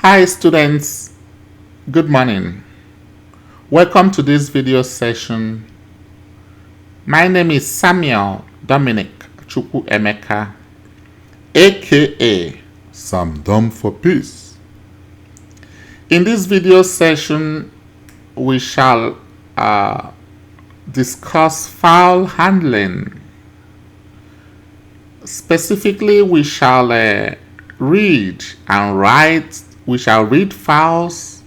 Hi students, good morning. Welcome to this video session. My name is Samuel Dominic Chukwu Emeka, aka Sam Dom for Peace. In this video session, we shall discuss file handling. Specifically, we shall read and write. We shall read files,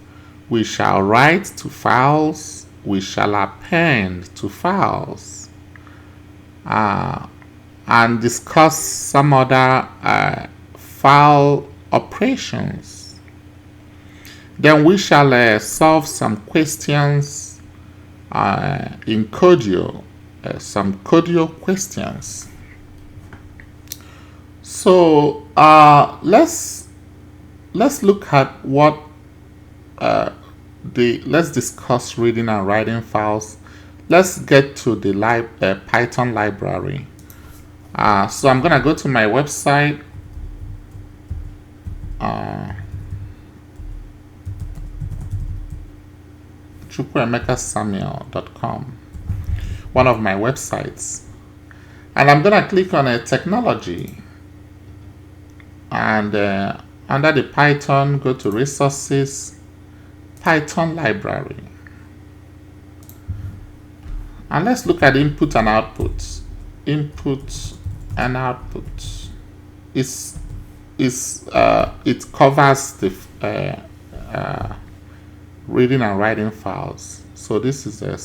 we shall write to files, we shall append to files, and discuss some other file operations. Then we shall solve some questions in Codio, some Codio questions. So let's look at what let's discuss reading and writing files. Let's get to the Python library. So I'm gonna go to my website, chukwuemekasamuel.com, one of my websites, and I'm gonna click on a technology, and under the Python, go to resources, Python library. And let's look at input and output. Input and output it covers the reading and writing files. So this is a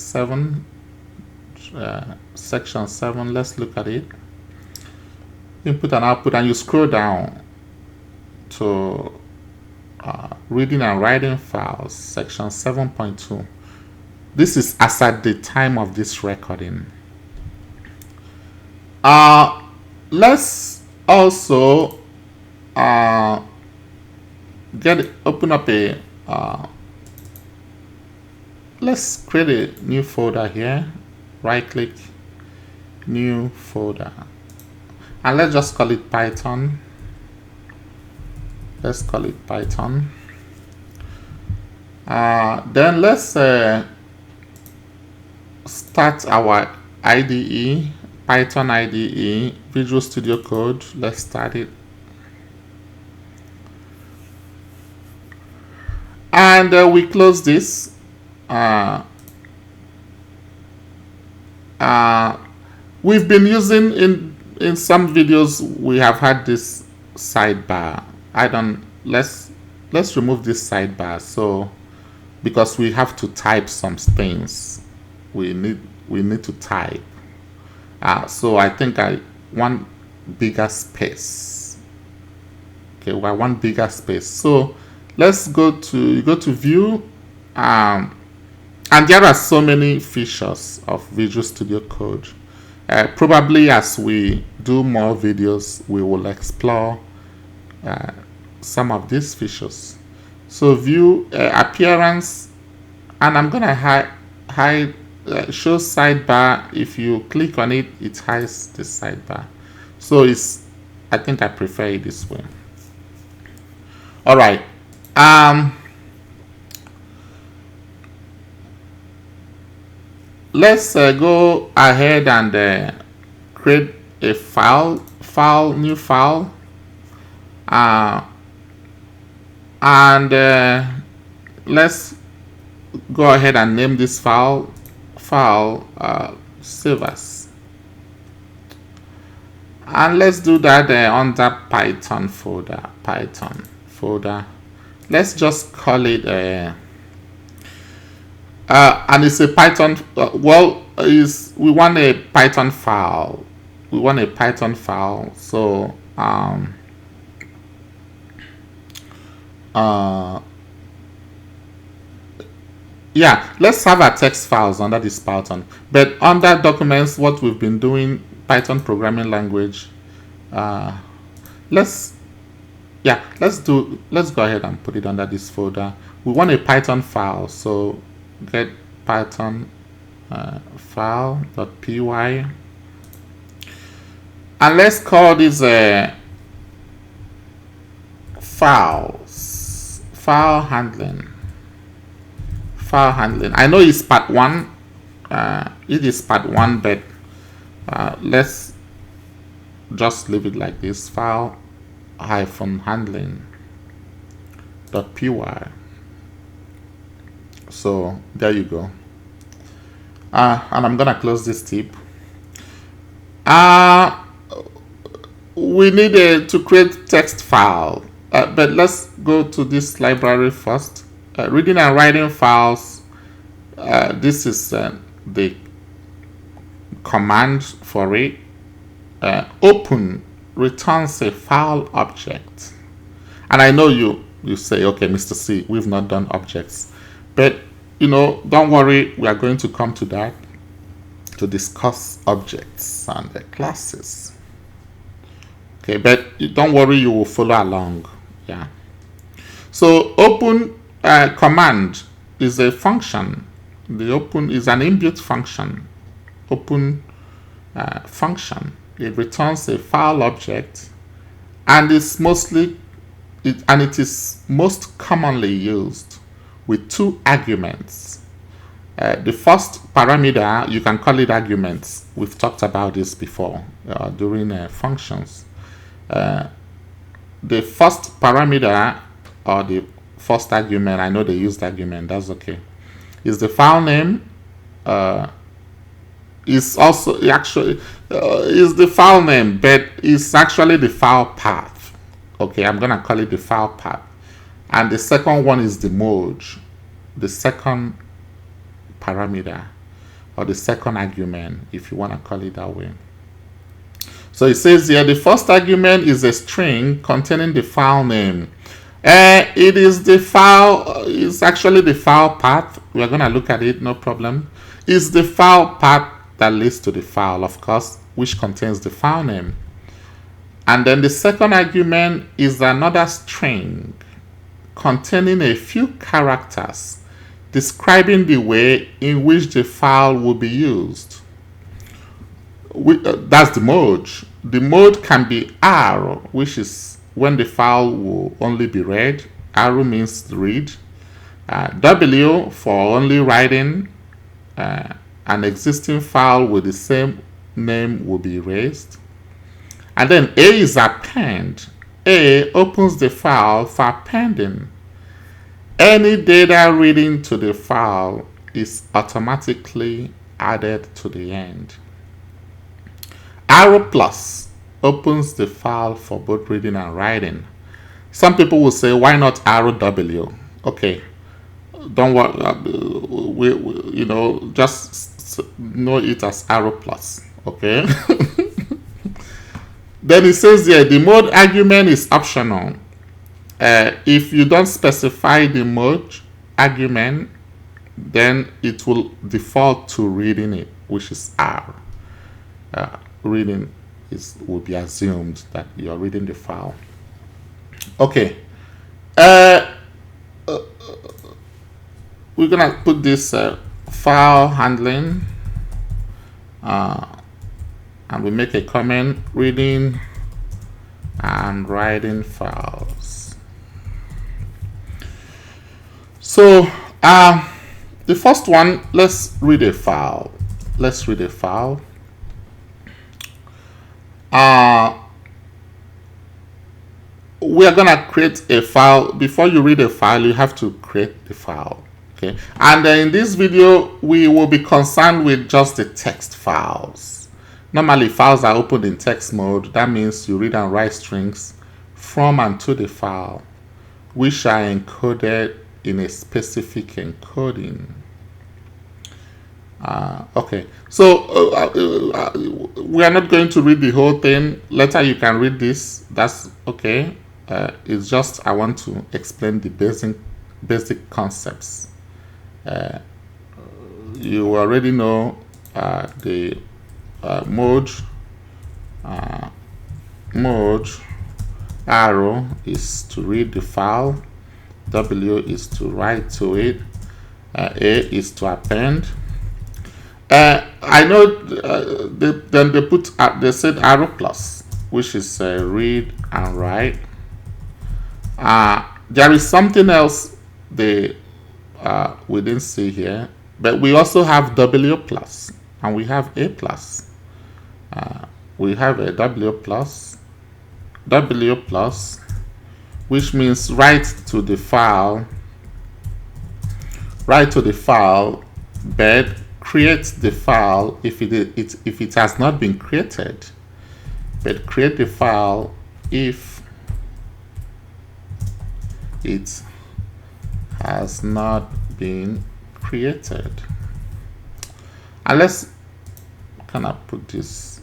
section 7. Let's look at it. Input and output, and you scroll down to reading and writing files, section 7.2. This is as at the time of this recording. Let's also open up a let's create a new folder here. Right click, new folder, and let's just call it Python. Let's call it Python. Then let's start our IDE, Python IDE, Visual Studio Code. Let's start it. And we close this. We've been using in some videos, we have had this sidebar. Let's remove this sidebar. So because we have to type some things, we need to type. So I think I want bigger space. Okay, well, I want bigger space. So let's go to view, and there are so many features of Visual Studio Code. Probably as we do more videos, we will explore some of these features. So view, appearance, and I'm gonna hide show sidebar. If you click on it, it hides the sidebar. So I think I prefer it this way. All right. Let's go ahead and create a new file, and let's go ahead and name this file save as, and let's do that under Python folder. Let's just call it and it's a Python. We want a Python file. So yeah, let's have our text files under this Python. But under documents, what we've been doing, Python programming language. Let's go ahead and put it under this folder. We want a Python file. So get Python file.py, and let's call this files file handling. File handling. I know it's part 1. It is part 1, but let's just leave it like this. File handling .py. So there you go. And I'm gonna close this tip. We need to create text file, but let's go to this library first. Reading and writing files. This is the command for it. Open returns a file object, and I know you say, okay, Mr. C, we've not done objects, but don't worry, we are going to come to that to discuss objects and the classes. Okay, but don't worry, you will follow along. Yeah. So open command is a function. The open is an inbuilt function. Open function. It returns a file object, and it is most commonly used with 2 arguments. The first parameter, you can call it arguments. We've talked about this before during functions. The first parameter, or the first argument, I know they used argument, that's okay, is the file name. Is also actually is the file name, but it's actually the file path. Okay, I'm gonna call it the file path. And the second one is the mode, the second parameter, or the second argument, if you want to call it that way. So it says here the first argument is a string containing the file name. It is the file, it's actually the file path. We're going to look at it, no problem. It's the file path that leads to the file, of course, which contains the file name. And then the second argument is another string containing a few characters describing the way in which the file will be used. That's the mode. The mode can be R, which is when the file will only be read. R means read. W for only writing. An existing file with the same name will be erased. And then A is append. A opens the file for appending. Any data reading to the file is automatically added to the end. Arrow plus opens the file for both reading and writing. Some people will say, why not arrow W? Okay, don't worry, just know it as arrow plus. Okay. Then it says here, the mode argument is optional. If you don't specify the mode argument, then it will default to reading it, which is R. Reading will be assumed that you're reading the file. Okay. We're gonna put this file handling, and we make a comment: reading and writing files. So the first one, let's read a file. We are gonna create a file. Before you read a file, you have to create the file. Okay, and in this video we will be concerned with just the text files. Normally files are opened in text mode. That means you read and write strings from and to the file, which are encoded in a specific encoding. Okay, so we are not going to read the whole thing. Later you can read this, that's okay. It's just I want to explain the basic concepts. You already know the mode arrow is to read the file, W is to write to it, A is to append. I know then they said arrow plus, which is read and write. there is something else we didn't see here, but we also have W plus and we have A plus. We have a W plus, which means write to the file, but create the file if it has not been created, but create the file if it has not been created. And let's kind of put this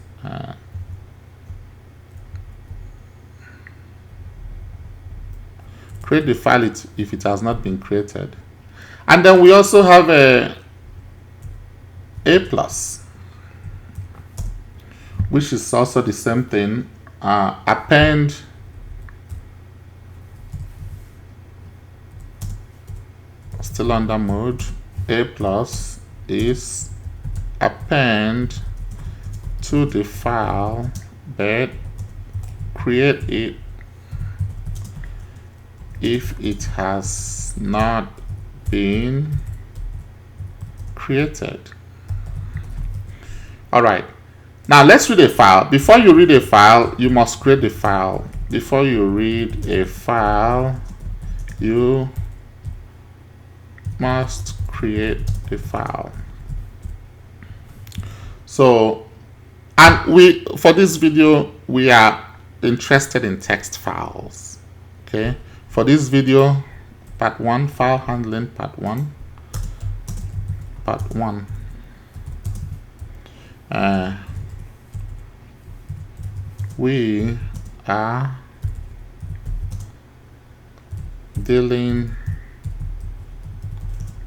create the file if it has not been created. And then we also have a plus, which is also the same thing. Append still under mode. A plus is append to the file, but create it if it has not been created. All right, now let's read a file. Before you read a file, you must create the file. Before you read a file, you must create the file. So, and for this video, we are interested in text files. Okay, for this video, part 1, file handling, part 1. We are dealing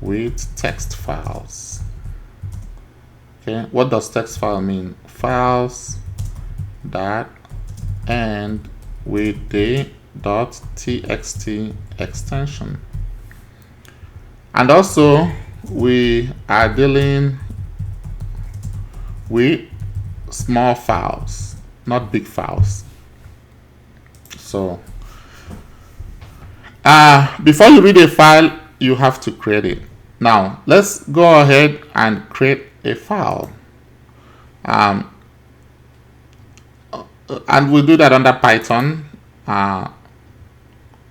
with text files. Okay, what does text file mean? Files that end with the .txt extension. And also we are dealing with small files, not big files. So before you read a file, you have to create it. Now let's go ahead and create a file, and we'll do that under Python.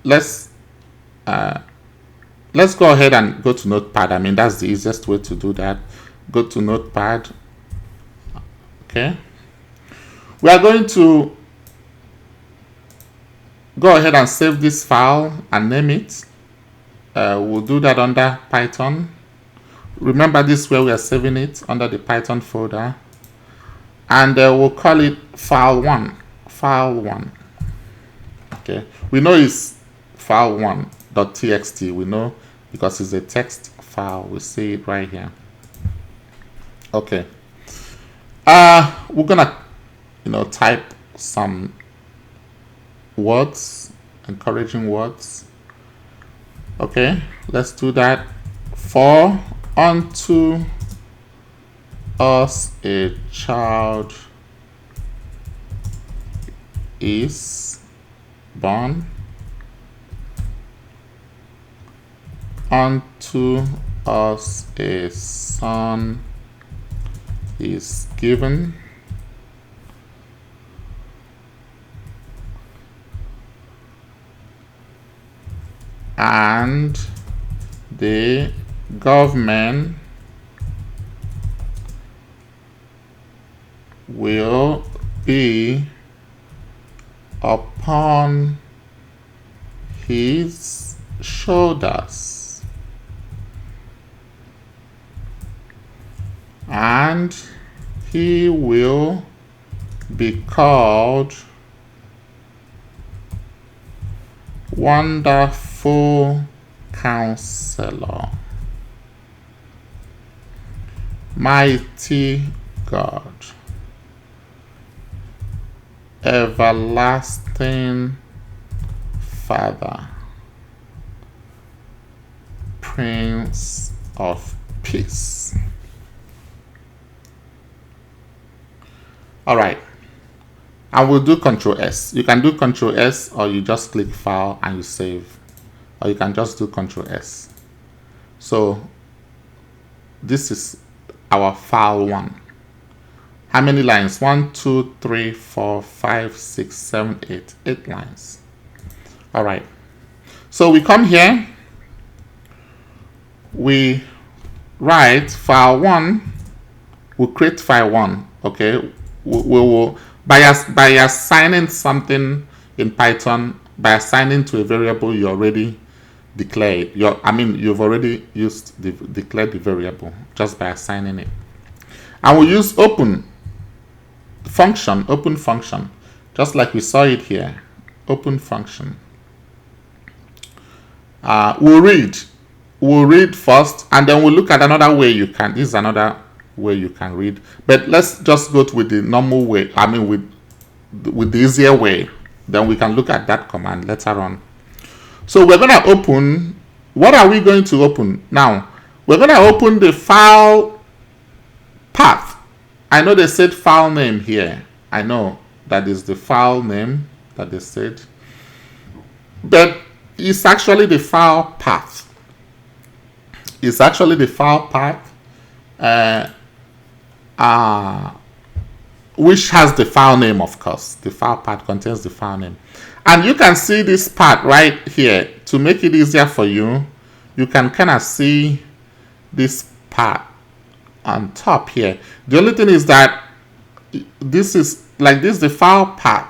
Let's go ahead and go to Notepad. I mean, that's the easiest way to do that. Go to Notepad. Okay, we are going to go ahead and save this file and name it. We'll do that under Python. Remember, this is where we are saving it, under the Python folder, and we'll call it file1. Okay, we know it's file1.txt. we know because it's a text file. We see it right here. Okay, we're gonna type some words, encouraging words. Okay, let's do that. For unto us a child is born, unto us a son is given, and the government will be upon his shoulders, and he will be called Wonderful Counselor, Mighty God, Everlasting Father, Prince of Peace. All right, and we'll do Control S. You can do Control S, or you just click File and you save. or you can just do Control S. So this is our file 1. How many lines? 1, 2, 3, 4, 5, 6, 7, 8. 8 lines. All right. So we come here. We write file 1. We'll create file 1. Okay. We will by assigning something in Python, by assigning to a variable you already declared. You've already declared the variable just by assigning it. And we use open function, just like we saw it here. Open function. We'll read first, and then we'll look at another way you can. This is another way you can read, but let's just go with the normal way. With the easier way. Then we can look at that command later on. So we're going to open. What are we going to open now? We're going to open the file path. I know they said file name here. I know that is the file name that they said, but it's actually the file path. It's actually the file path, which has the file name, of course. The file path contains the file name. And you can see this part right here. To make it easier for you, you can kind of see this part on top here. The only thing is that this is like this, the file path.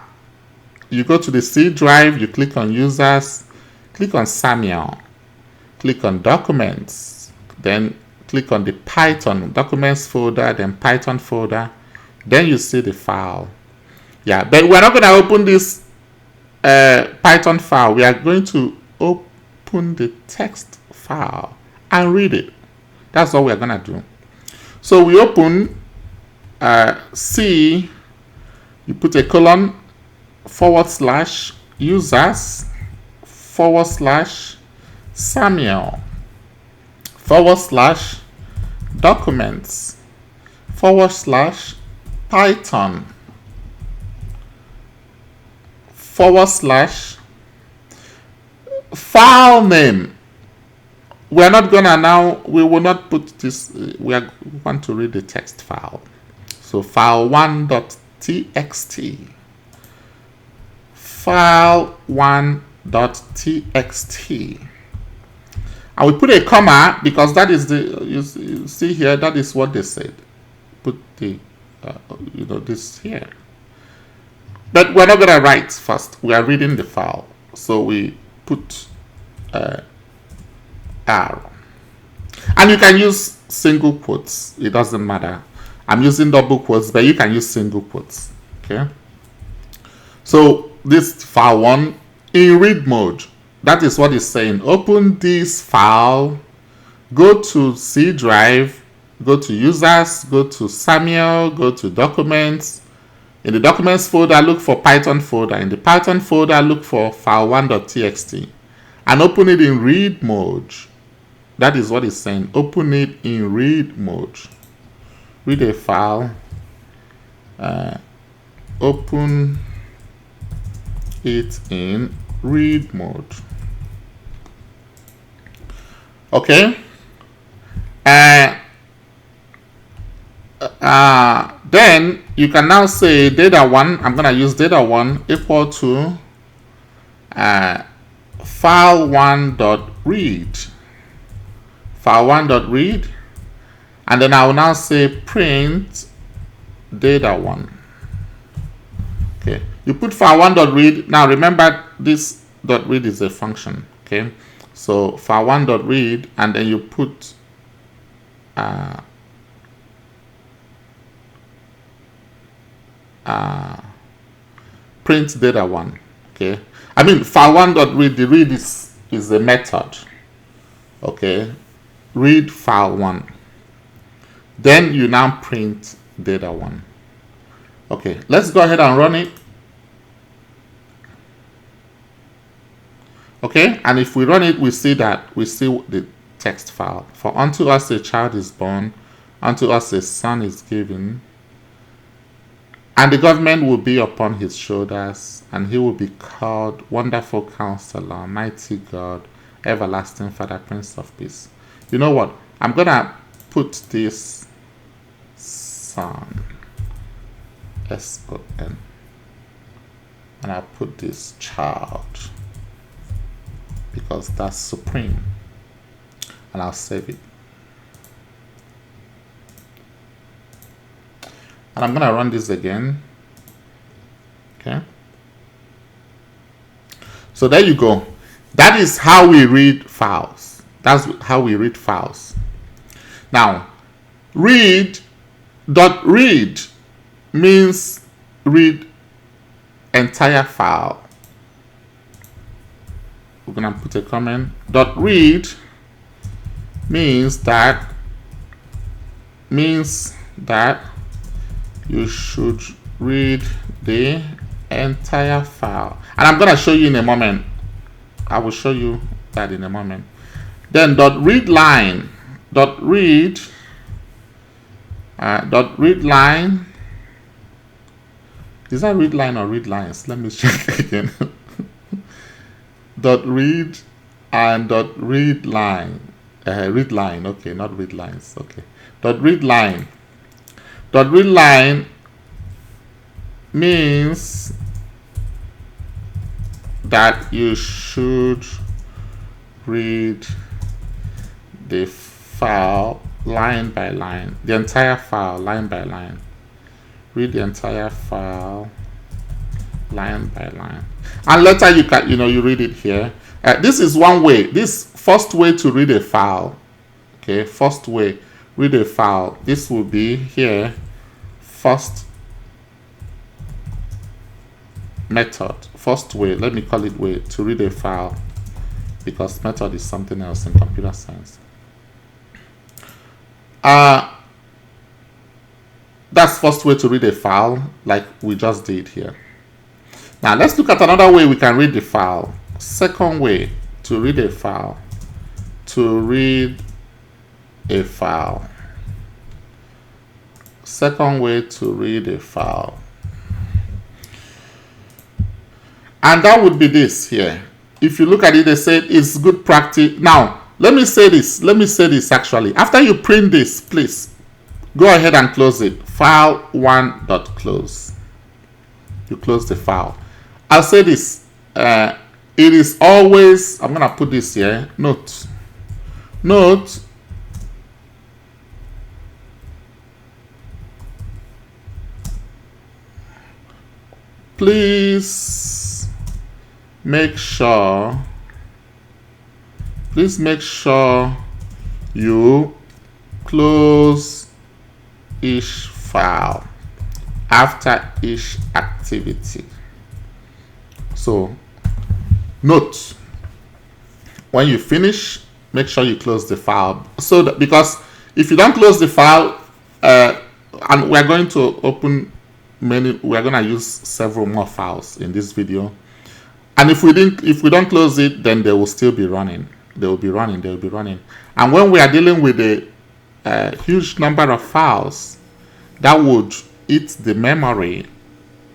You go to the C drive, you click on users, click on Samuel, click on documents, then click on the Python documents folder, then Python folder, then you see the file. Yeah, but we're not going to open this Python file. We are going to open the text file and read it. That's all we're going to do. So we open C, you put a colon, / users / Samuel / documents / Python / file name. We're not gonna now, we will not put this, we want to read the text file. So file1.txt. File1.txt. And we put a comma because that is the, you see here, that is what they said. Put the, this here. But we're not going to write first. We are reading the file. So we put R. And you can use single quotes. It doesn't matter. I'm using double quotes, but you can use single quotes. Okay. So this file 1 in read mode. That is what it's saying. Open this file. Go to C drive. Go to users. Go to Samuel. Go to documents. In the documents folder, look for Python folder. In the Python folder, look for file1.txt. And open it in read mode. That is what it's saying. Open it in read mode. Read a file. Open it in read mode. Okay. Then you can now say data1. I'm gonna use data1 equal to file1.read. File1.read, and then I will now say print data1. Okay. You put file1.read. Now remember this .read is a function. Okay. So file1.read, and then you put print data1. Okay. I mean file1.read. The read is a method. Okay. Read file1. Then you now print data1. Okay. Let's go ahead and run it. Okay, and if we run it, we see that we see the text file. For unto us a child is born, unto us a son is given, and the government will be upon his shoulders, and he will be called Wonderful Counselor, Mighty God, everlasting Father, Prince of Peace. You know what? I'm gonna put this Son, S-O-N, and I'll put this child because that's supreme, and I'll save it. And I'm gonna run this again. Okay. So there you go. That is how we read files. That's how we read files. Now, read means read entire file. We're gonna put a comment. Read means that you should read the entire file, and I'm gonna show you in a moment. I will show you that in a moment. Then read line, read line. Is that read line or read lines? Let me check again. Read and read line. Read line. Okay, not read lines. Okay. Read line. Read line means that you should read the file line by line, the entire file line by line. Read the entire file line by line, and later you can, you read it here. This is one way. This first way to read a file. Okay, first way, read a file. This will be here. First method, first way, let me call it way to read a file, because method is something else in computer science. That's first way to read a file, like we just did here. Now let's look at another way we can read the file. Second way to read a file. Second way to read a file. And that would be this here. If you look at it, they said it's good practice. Now, let me say this actually. After you print this, please go ahead and close it. File1.close. You close the file. I'll say this. It is always, I'm going to put this here. Note. Please make sure you close each file after each activity. So note, when you finish, make sure you close the file. So that, because if you don't close the file, and we're going to open we're going to use several more files in this video, and if we don't close it, then they will still be running. They will be running. And when we are dealing with a huge number of files, that would eat the memory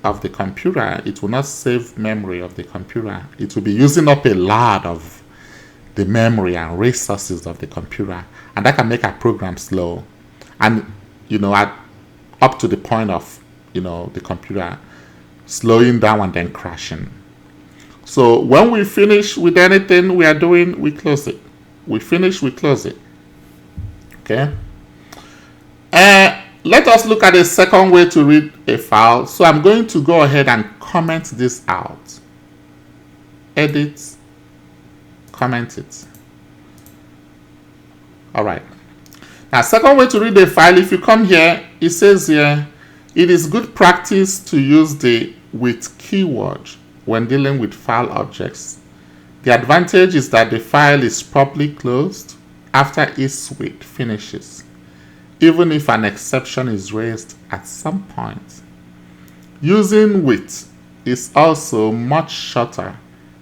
of the computer. It will not save memory of the computer. It will be using up a lot of the memory and resources of the computer, and that can make our program slow, and up to the point of the computer slowing down and then crashing. So when we finish with anything we are doing, we close it. We finish, we close it. Okay. Let us look at a second way to read a file. So I'm going to go ahead and comment this out. Edit, comment it. All right. Now, second way to read a file, if you come here, it says here, it is good practice to use the with keyword when dealing with file objects. The advantage is that the file is properly closed after each suite finishes, even if an exception is raised at some point. Using with is also much shorter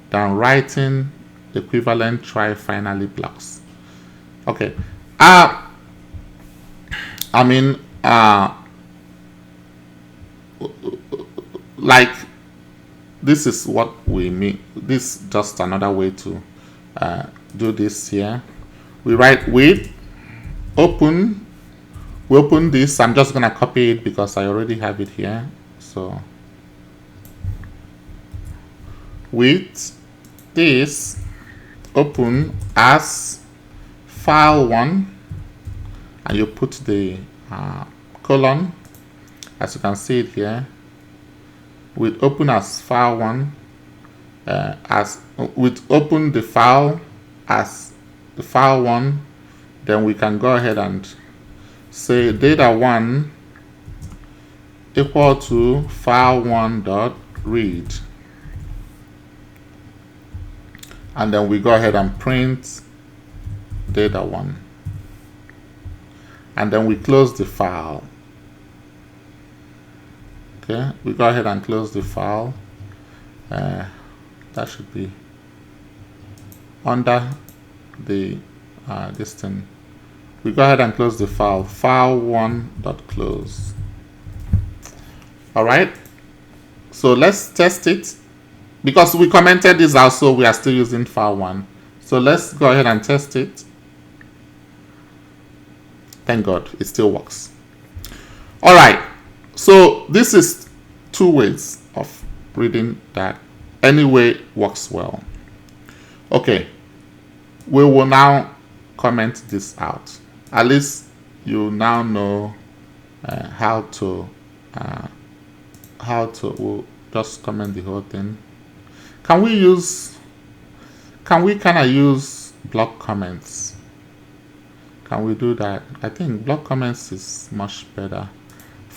than writing equivalent try finally blocks. Okay. Like, this is what we mean. This is just another way to do this here. We write with open. We open this. I'm just gonna copy it because I already have it here. So with this open as file1, and you put the colon, as you can see it here, with open as file1, as with open the file as the file1, then we can go ahead and say data1 equal to file1 dot read, and then we go ahead and print data1, and then we close the file. Okay, we go ahead and close the file. That should be under the this thing. We go ahead and close the file, file1.close. All right, so let's test it. Because we commented this out, so we are still using file1. So let's go ahead and test it. Thank God, it still works. All right, so this is two ways of reading that. Any way works well. Okay, we will now comment this out. At least you now know how to we'll just comment the whole thing. Can we kind of use block comments? Can we do that? I think block comments is much better.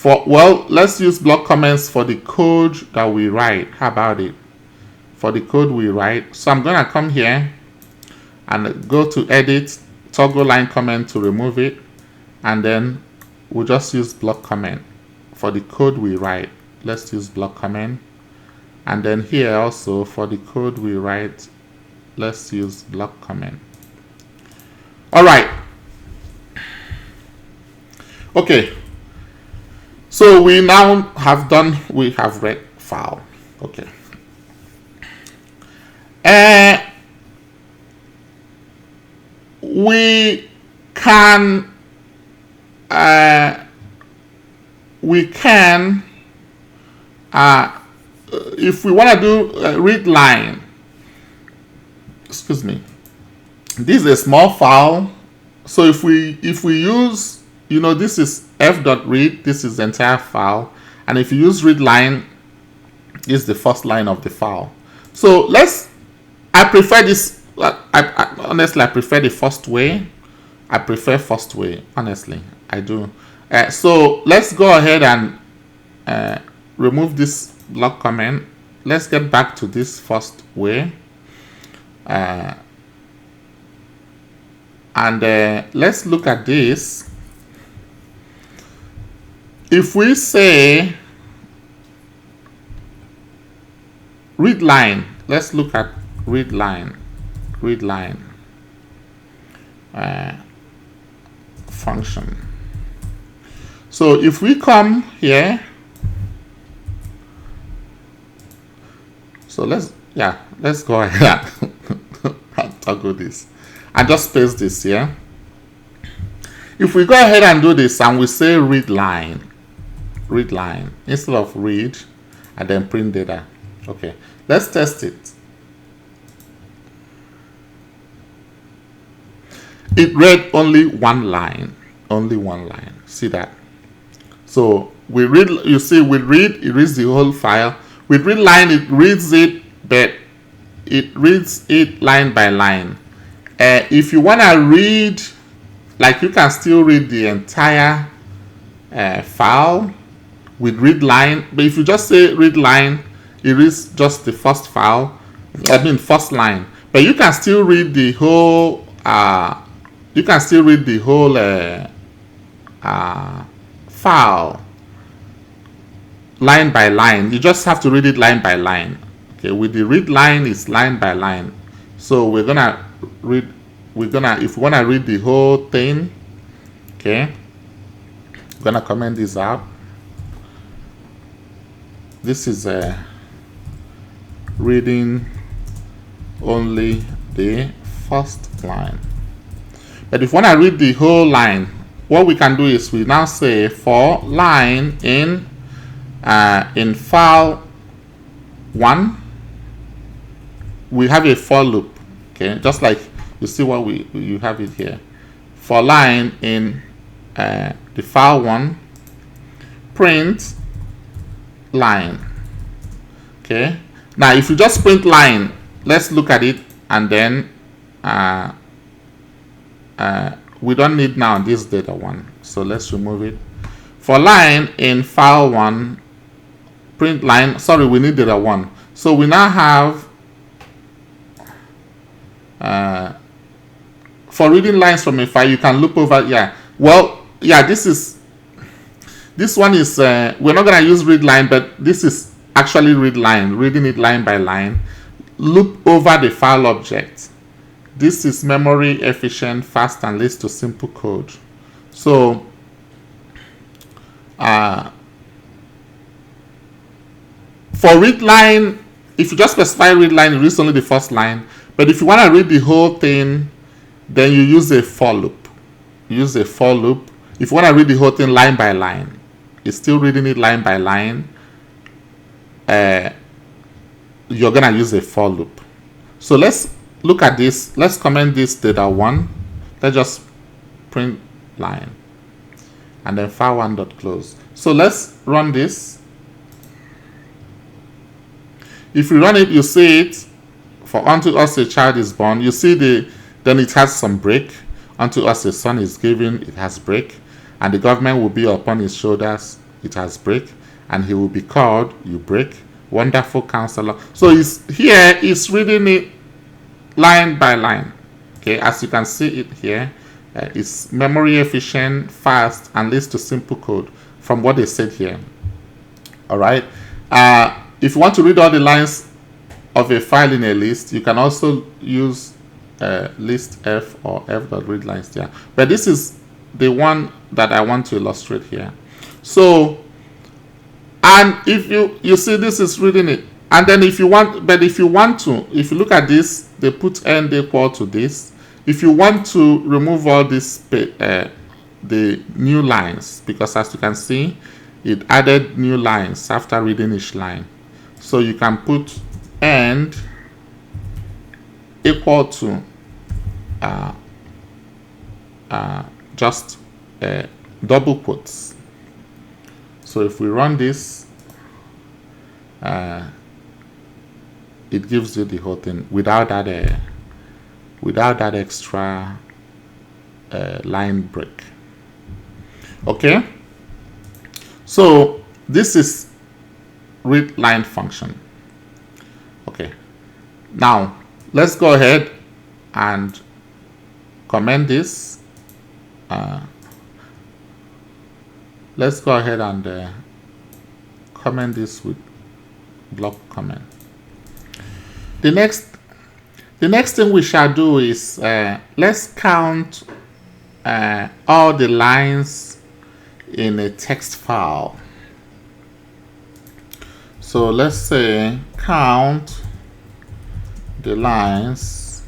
Well, let's use block comments for the code that we write. How about it? For the code we write. So I'm gonna come here and go to edit, toggle line comment to remove it, and then we'll just use block comment for the code we write. Let's use block comment, and then here also for the code we write, let's use block comment. All right. Okay. So we now have done. We have read file. Okay. We can if we want to do read line, excuse me, this is a small file, so if we use, you know, this is f.read, this is the entire file, and if you use read line, this is the first line of the file. So I prefer this. Honestly, I prefer the first way. I prefer first way. Honestly, I do. So let's go ahead and remove this block comment. Let's get back to this first way. And let's look at this. If we say read line, let's look at read line. Function. So if we come here, so let's go ahead and toggle this and just paste this here. If we go ahead and do this and we say read line instead of read and then print data. Okay, let's test it. It read only one line. See that? So we read, you see, with read, it reads the whole file. With read line, it reads it, but it reads it line by line. If you want to read, like, you can still read the entire file with read line, but if you just say read line, it reads just the first file, first line. But you can still read the whole file line by line. You just have to read it line by line. Okay, with the read line, it's line by line. So if we want to read the whole thing, okay, we're gonna comment this out. This is reading only the first line. But if we want to read the whole line, what we can do is we now say for line in file 1, we have a for loop. Okay, just like you see what you have it here. For line in the file 1, print line. Okay, now if you just print line, let's look at it, and then we don't need now this data 1, so let's remove it. For line in file 1, print line, sorry, we need data 1. So we now have for reading lines from a file, you can loop over. Yeah, well, yeah, this one is we're not gonna use read line, but this is actually read line, reading it line by line. Loop over the file object. This is memory efficient, fast, and leads to simple code. So for read line, if you just specify read line, it reads only the first line. But if you want to read the whole thing, then you use a for loop. Use a for loop. If you want to read the whole thing line by line, it's still reading it line by line. You're gonna use a for loop. So let's look at this. Let's comment this data 1. Let's just print line, and then file 1 dot close. So let's run this. If you run it, you see it. For unto us a child is born, you see then it has some break. Unto us a son is given, it has break. And the government will be upon his shoulders, it has break. And he will be called, you break, Wonderful Counselor. So it's reading it line by line. Okay, as you can see it here, it's memory efficient, fast, and leads to simple code from what they said here. All right. If you want to read all the lines of a file in a list, you can also use list f or f.readlines there. But this is the one that I want to illustrate here. So, and if you see this is reading it, and then if you want to, if you look at this, they put end equal to this. If you want to remove all this, the new lines, because as you can see, it added new lines after reading each line. So you can put end equal to just double quotes. So if we run this, it gives you the whole thing without that extra line break. Okay, so this is read line function. Okay, now let's go ahead and comment this. Let's go ahead and comment this with block comment. The next thing we shall do is let's count all the lines in a text file. So let's say count the lines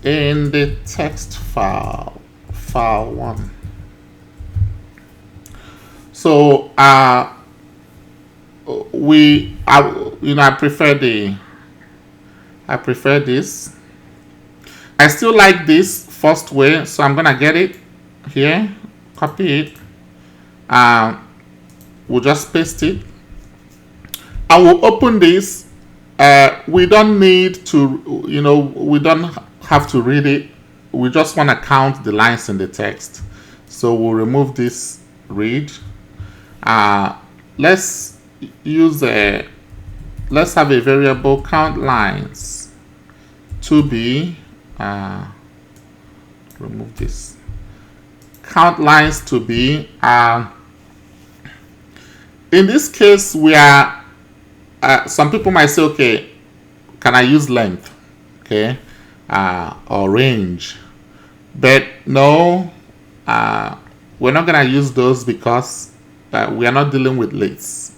in the text file 1. So I prefer this. I still like this first way, so I'm gonna get it here, copy it, we'll just paste it. I will open this. We don't need to, we don't have to read it. We just want to count the lines in the text. So we'll remove this read. Let's have a variable count lines to be, remove this, count lines to be, in this case, we are, some people might say, okay, can I use length, okay, or range? But no, we're not going to use those because we are not dealing with lists.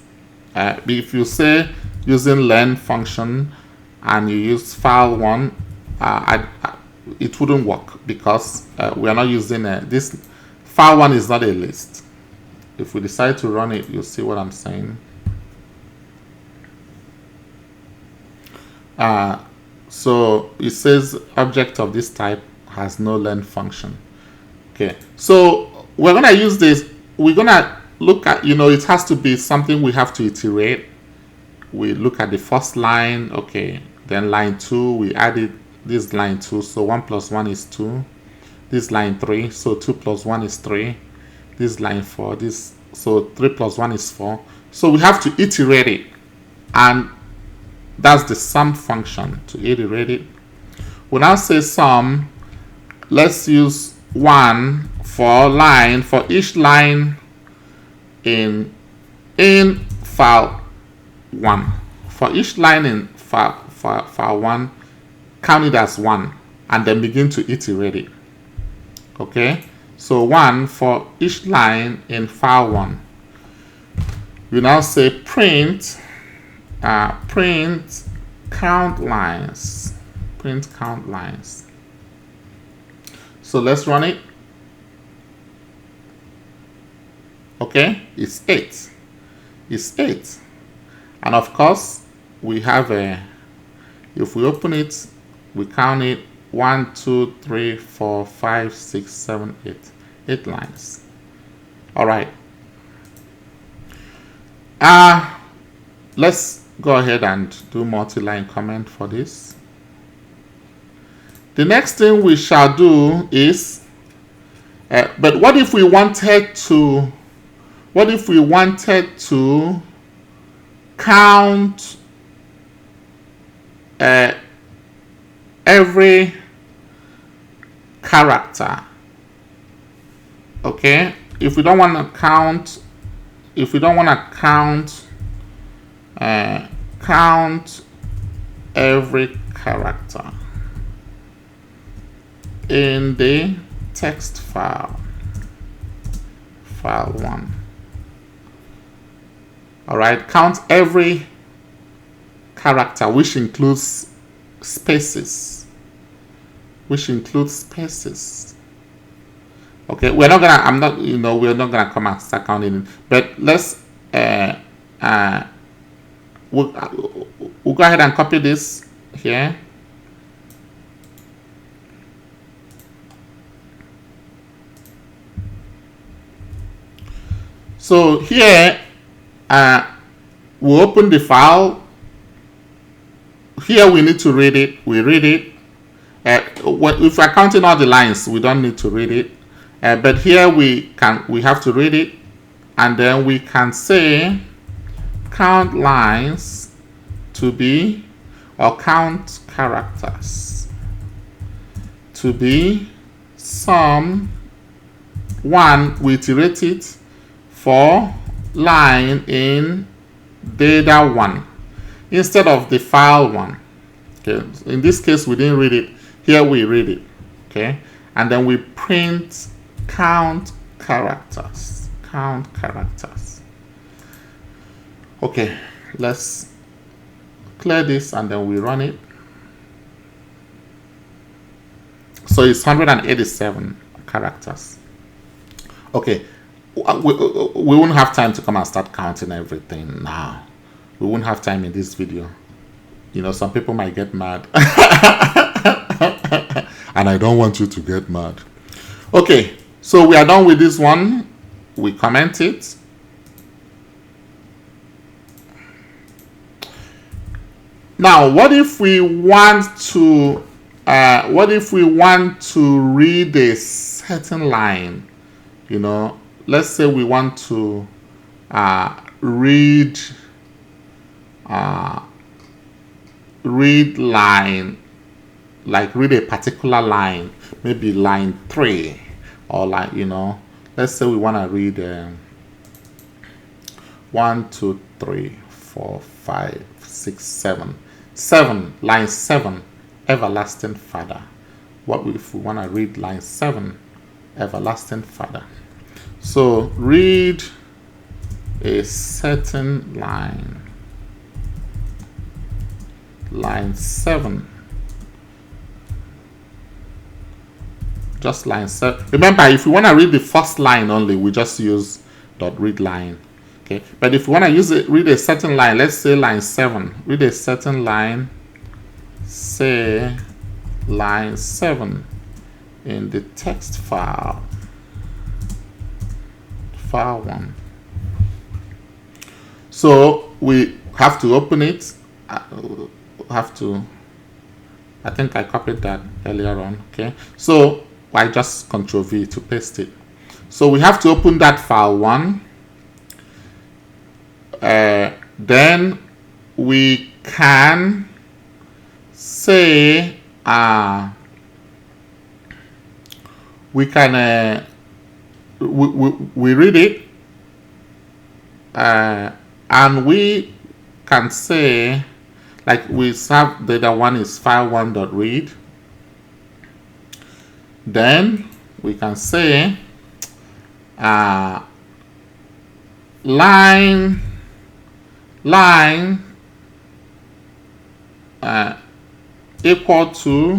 If you say using len function and you use file 1, it wouldn't work because we are not using this. File 1 is not a list. If we decide to run it, you'll see what I'm saying. So it says object of this type has no length function. Okay, so we're gonna use this. We're gonna look at, it has to be something we have to iterate. We look at the first line, okay, then line 2, we added this line 2, so 1 plus 1 is 2. This line 3, so 2 plus 1 is 3. This line 4, so 3 plus 1 is 4. So we have to iterate it, and that's the sum function to iterate it. We now say sum. Let's use 1 for each line in file 1. For each line in file 1, count it as 1 and then begin to iterate it. Okay, so 1 for each line in file 1. We now say print count lines. Print count lines. So let's run it. Okay, it's 8. It's 8. And of course, we have if we open it, we count it 1, 2, 3, 4, 5, 6, 7, 8. 8 lines. All right. Let's go ahead and do multi-line comment for this. The next thing we shall do is, but what if we wanted to count every character? Okay, if we don't want to count every character in the text file 1. All right, count every character, which includes spaces. Okay, we're not gonna come and start counting it, but let's we'll go ahead and copy this here. So here, we open the file. Here we need to read it. We read it. If we're counting all the lines, we don't need to read it. But here we have to read it, and then we can say count lines to be, or count characters to be sum 1. We iterate it for line in data 1 instead of the file 1. Okay, in this case we didn't read it. Here we read it. Okay, and then we print count characters. Okay, let's clear this and then we run it. So it's 187 characters. Okay, we won't have time to come and start counting everything now. We won't have time in this video. Some people might get mad. And I don't want you to get mad. Okay, so we are done with this one. We comment it. Now, what if we want to read a certain line? Let's say we want to read line, like read a particular line, maybe line 3, or let's say we want to read 1, 2, 3, 4, 5, 6, 7, line 7, everlasting Father. What if we want to read line 7, everlasting Father? So read a certain line 7, just line 7. Remember, if you want to read the first line only, we just use dot read line. Okay, but if you want to use it, read a certain line, let's say line 7, read a certain line, say line 7 in the text file, file 1. So we have to open it. I think I copied that earlier on. Okay, so I just Ctrl V to paste it. So we have to open that file 1. Then we can say we can we read it, and we can say, like, we have the other one is file1.read. Then we can say line equal to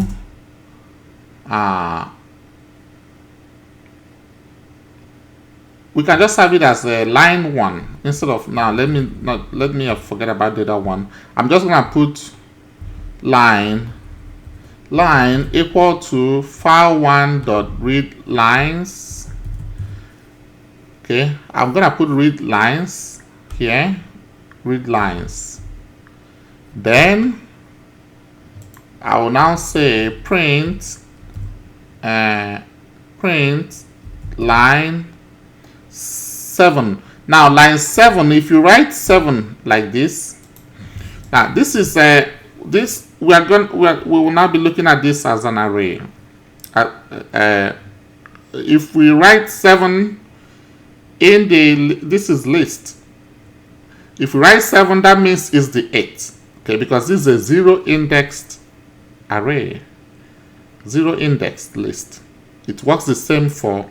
we can just have it as a line 1 instead of, now let me forget about the other one. I'm just gonna put line equal to file1.read lines. Okay, I'm gonna put read lines here, read lines. Then I will now say print line 7. Now line 7, if you write 7 like this, now this is this we will now be looking at this as an array. If we write 7 in the, this is list. If we write 7, that means it's the 8th. Okay, because this is a 0 indexed array, 0 indexed list. It works the same for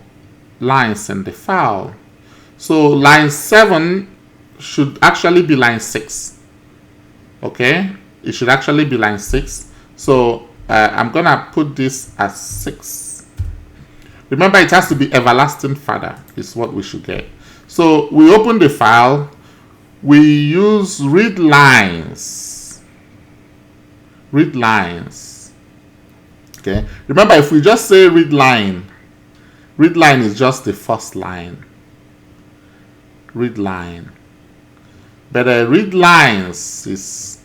lines in the file. So line 7 should actually be line 6. Okay, it should actually be line 6. So I'm gonna put this as 6. Remember, it has to be everlasting father is what we should get. So we open the file, we use read lines. Read lines. Okay, remember, if we just say read line is just the first line. Read line. But read lines is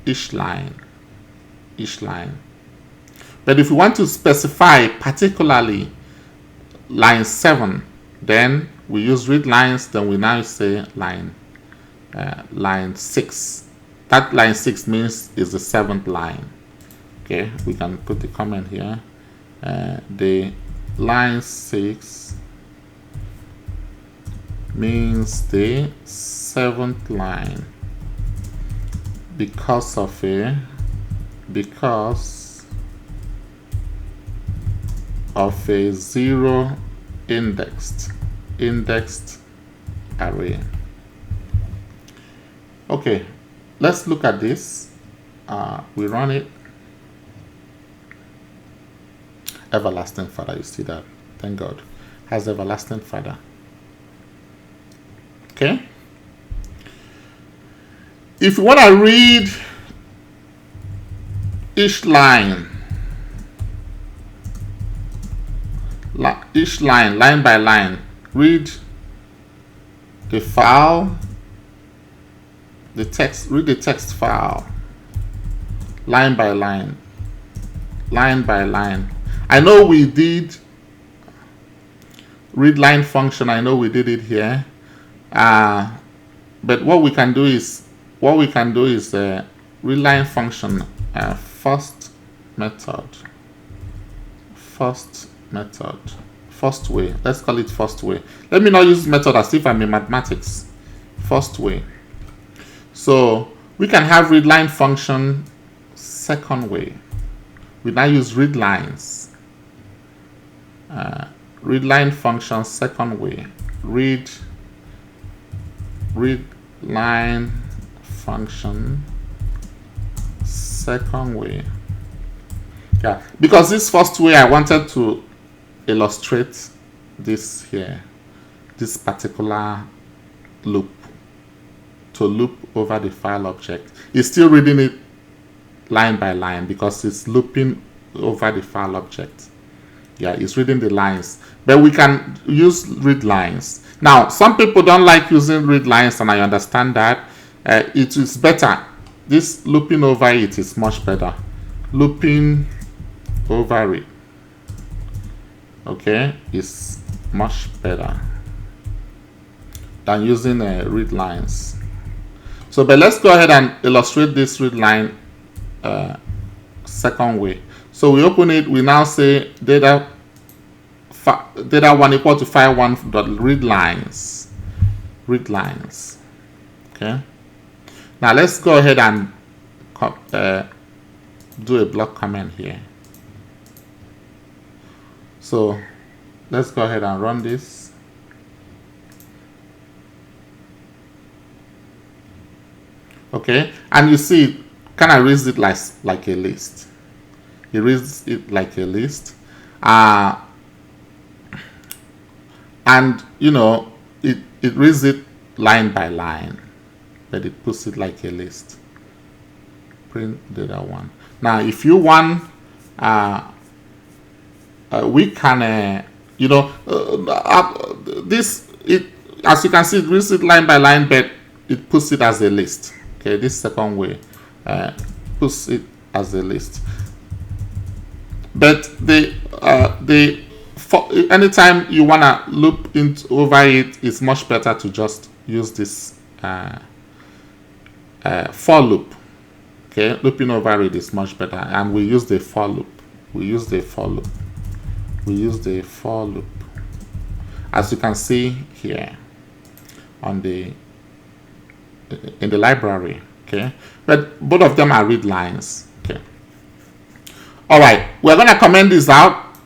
each line. But if you want to specify particularly line 7, then we use read lines. Then we now say line 6. That line 6 means is the 7th line. Okay, we can put the comment here. The line 6 means the 7th line because of a zero indexed array. Okay, let's look at this. We run it. Everlasting father, you see that? Thank God. Has everlasting father. Okay. If you want to read each line, line by line, read the file, the text, read the text file, line by line, line by line. I know we did read line function. I know we did it here. But what we can do is read line function first way. Let's call it first way. Let me not use method as if I'm in mathematics. First way. So we can have read line function second way. We now use read lines. Read line function second way. Read line function second way. Yeah, because this first way I wanted to illustrate this here, this particular loop, to loop over the file object. It's still reading it line by line because it's looping over the file object. Yeah, it's reading the lines, but we can use read lines. Now, some people don't like using read lines, and I understand that. It is better. This looping over it is much better. Looping over it, okay, is much better than using read lines. So, but let's go ahead and illustrate this read line second way. So we open it. We now say data 1 equal to file 1 dot read lines. Read lines. Okay. Now let's go ahead and do a block comment here. So let's go ahead and run this. Okay, and you see it kind of reads it like a list. It reads it like a list, and you know it reads it line by line, but it puts it like a list. Print data 1. Now, if you want, we can, you know, this it, as you can see, it reads it line by line, but it puts it as a list. Okay, this second way puts it as a list. But anytime you wanna loop over it, it's much better to just use this for loop. Okay, looping over it is much better, and we use the for loop. We use the for loop. We use the for loop, as you can see here on the in the library. Okay, but both of them are read lines. Okay. All right, we're gonna comment this out.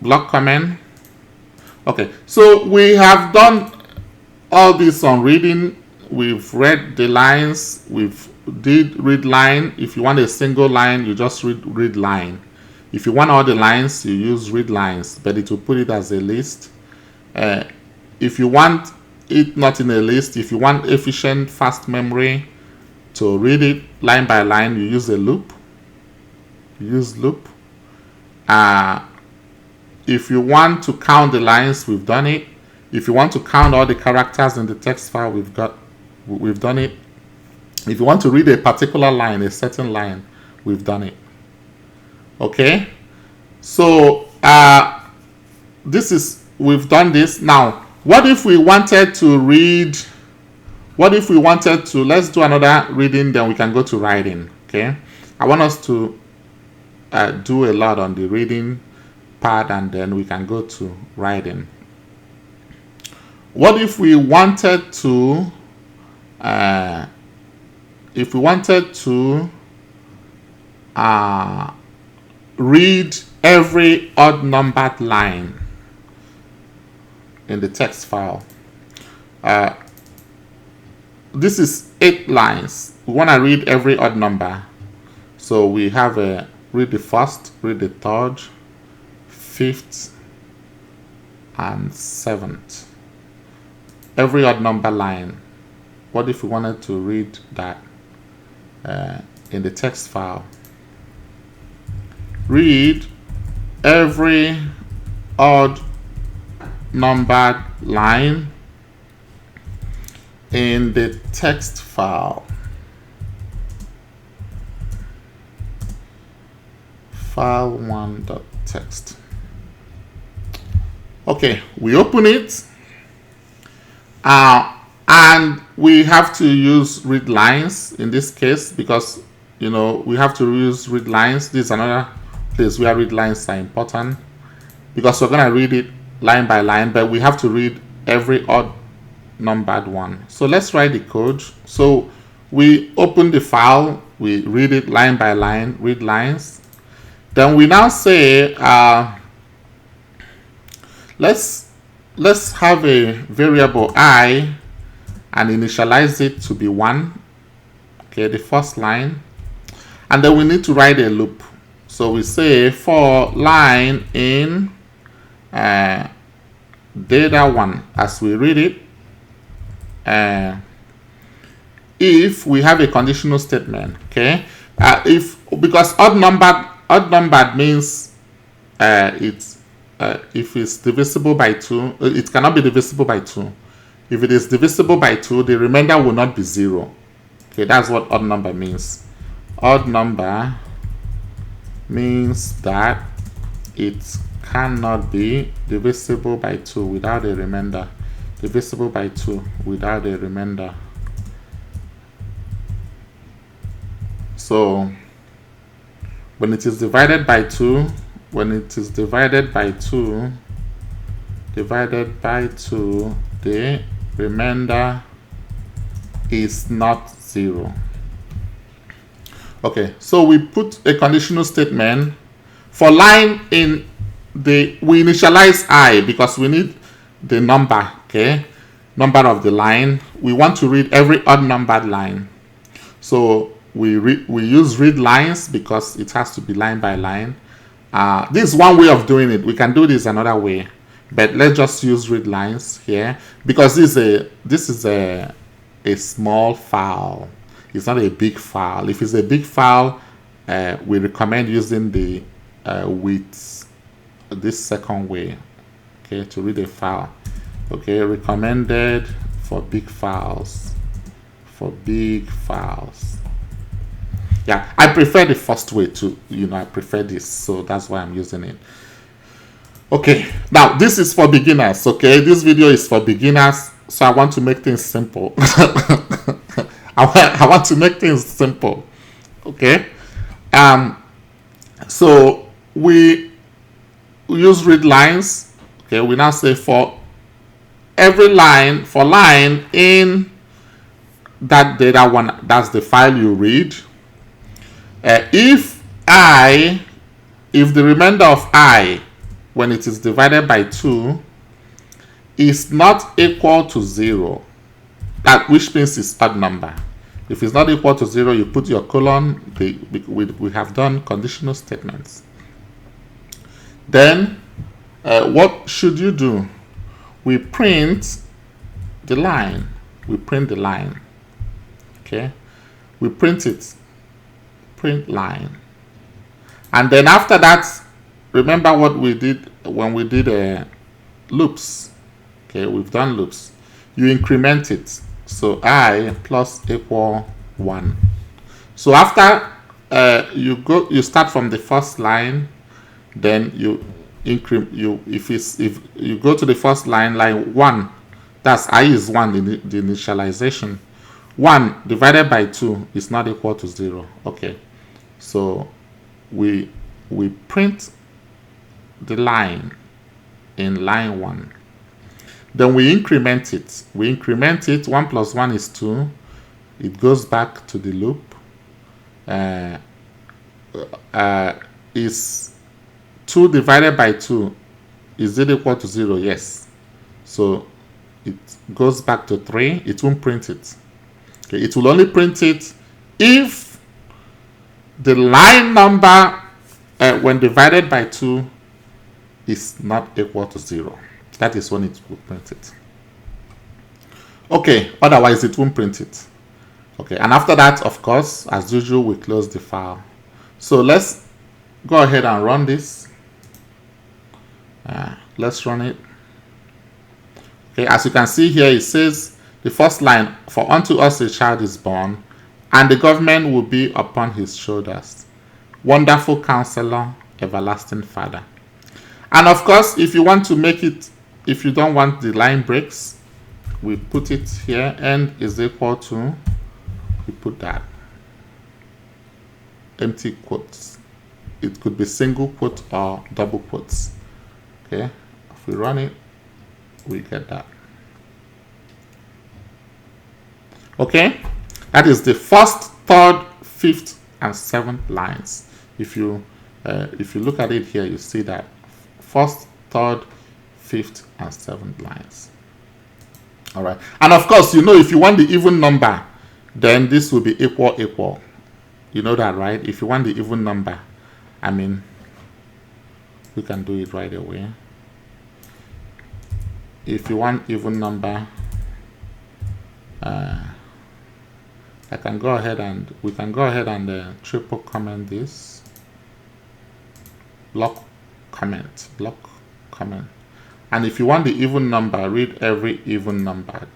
Block comment. Okay, so we have done all this on reading. We've read the lines. We've did read line. If you want a single line, you just read line. If you want all the lines, you use read lines, but it will put it as a list. If you want it not in a list, if you want efficient, fast memory to read it line by line, you use a loop. Use loop. If you want to count the lines, we've done it. If you want to count all the characters in the text file, we've done it. If you want to read a particular line, a certain line, we've done it. Okay, so we've done this. Now, what if we wanted to read? What if we wanted to? Let's do another reading, then we can go to writing. Okay, I want us to do a lot on the reading part, and then we can go to writing. What if we wanted to? If we wanted to read every odd numbered line in the text file. This is 8 lines. We want to read every odd number. So we have read the first, read the third, 5th, and 7th. Every odd number line. What if we wanted to read that in the text file? Read every odd numbered line in the text file. File1.text. Okay, we open it, and we have to use read lines in this case, because you know we have to use read lines. This is another place where read lines are important, because we're going to read it line by line, but we have to read every odd numbered one. So let's write the code. So we open the file, we read it line by line, read lines. Then we now say let's have a variable I and initialize it to be 1. Okay, the first line, and then we need to write a loop. So we say for line in data 1 as we read it, if we have a conditional statement, okay, because odd numbered means if it's divisible by 2, it cannot be divisible by 2. If it is divisible by 2, the remainder will not be 0. Okay, that's what odd number means. Odd number means that it cannot be divisible by 2 without a remainder. Divisible by 2 without a remainder. So when it is divided by 2, the remainder is not 0. Okay, so we put a conditional statement for line in we initialize I because we need the number, okay, number of the line. We want to read every odd numbered line. So we use read lines because it has to be line by line. This is one way of doing it. We can do this another way, but let's just use read lines here because this is a small file. It's not a big file. If it's a big file, we recommend using the with this second way, okay, to read a file. Okay, recommended for big files. Yeah, I prefer the first way to, I prefer this, so that's why I'm using it. Okay, now this is for beginners. Okay, this video is for beginners, so I want to make things simple. I want to make things simple. Okay, so we use read lines. Okay, we now say for every line, for line in that data 1, that's the file you read. If the remainder of I when it is divided by 2 is not equal to 0, which means it's odd number. If it's not equal to 0, you put your colon. We have done conditional statements. Then what should you do? We print the line. Okay, we print it. Print line. And then after that, remember what we did when we did loops. Okay, we've done loops. You increment it. So I plus equal 1. So after you start from the first line, then you increment if you go to the first line 1, that's I is 1, the initialization. 1 divided by 2 is not equal to 0. Okay, so we print the line in line 1. Then we increment it. 1 plus 1 is 2. It goes back to the loop. Is 2 divided by 2, is it equal to 0? Yes. So it goes back to 3. It won't print it. Okay, it will only print it if the line number when divided by 2 is not equal to 0. That is when it will print it. Okay, otherwise it won't print it. Okay, and after that, of course, as usual, we close the file. So let's go ahead and run this. Let's run it. Okay, as you can see here, it says the first line, for unto us a child is born, and the government will be upon his shoulders. Wonderful Counselor, Everlasting Father. And of course, if you want to make it, if you don't want the line breaks, we put it here, n is equal to, we put that, empty quotes. It could be single quote or double quotes. Okay, if we run it, we get that. Okay, that is the first, third, fifth, and seventh lines. If you look at it here, you see that first, third, fifth, and seventh lines. All right, and of course, if you want the even number, then this will be equal. You know that, right? If you want the even number, I mean, we can do it right away. If you want even number, I can go ahead and we can go ahead and triple comment this. Block comment. And if you want the even number, read every even numbered.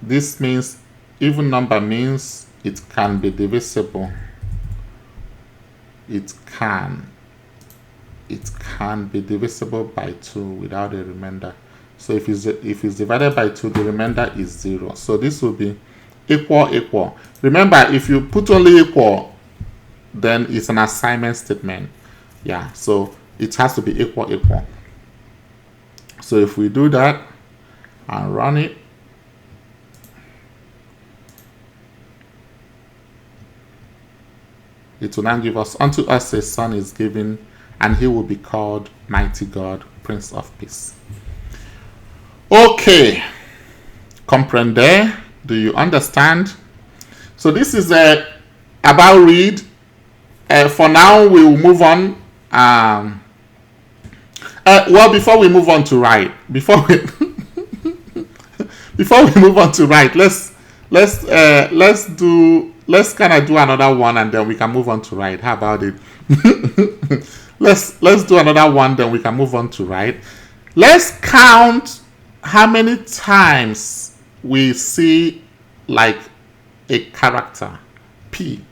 This means even number means it can be divisible. It can be divisible by 2 without a remainder. So if it's divided by 2, the remainder is 0. So this will be equal. Remember, if you put only equal, then it's an assignment statement. Yeah, so it has to be equal. So if we do that and run it, it will now give us, unto us a son is given, and he will be called Mighty God, Prince of Peace. Okay, comprende? Do you understand? So this is about read. For now, we will move on. Well, before we move on to write, before we move on to write, let's kind of do another one, and then we can move on to write. How about it? Let's do another one, then we can move on to write. Let's count how many times we see like a character P.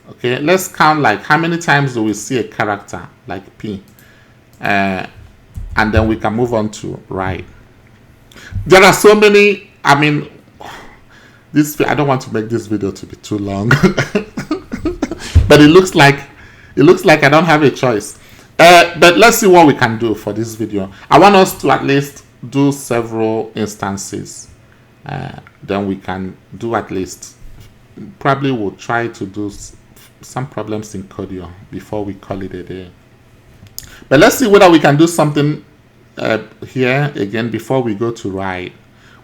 Okay, let's count like how many times do we see a character like P, and then we can move on to write. There are so many. I mean, I don't want to make this video to be too long, but it looks like I don't have a choice. But let's see what we can do for this video. I want us to at least do several instances. Then we can do at least, probably we'll try to do some problems in Codio before we call it a day. But let's see whether we can do something here again before we go to write.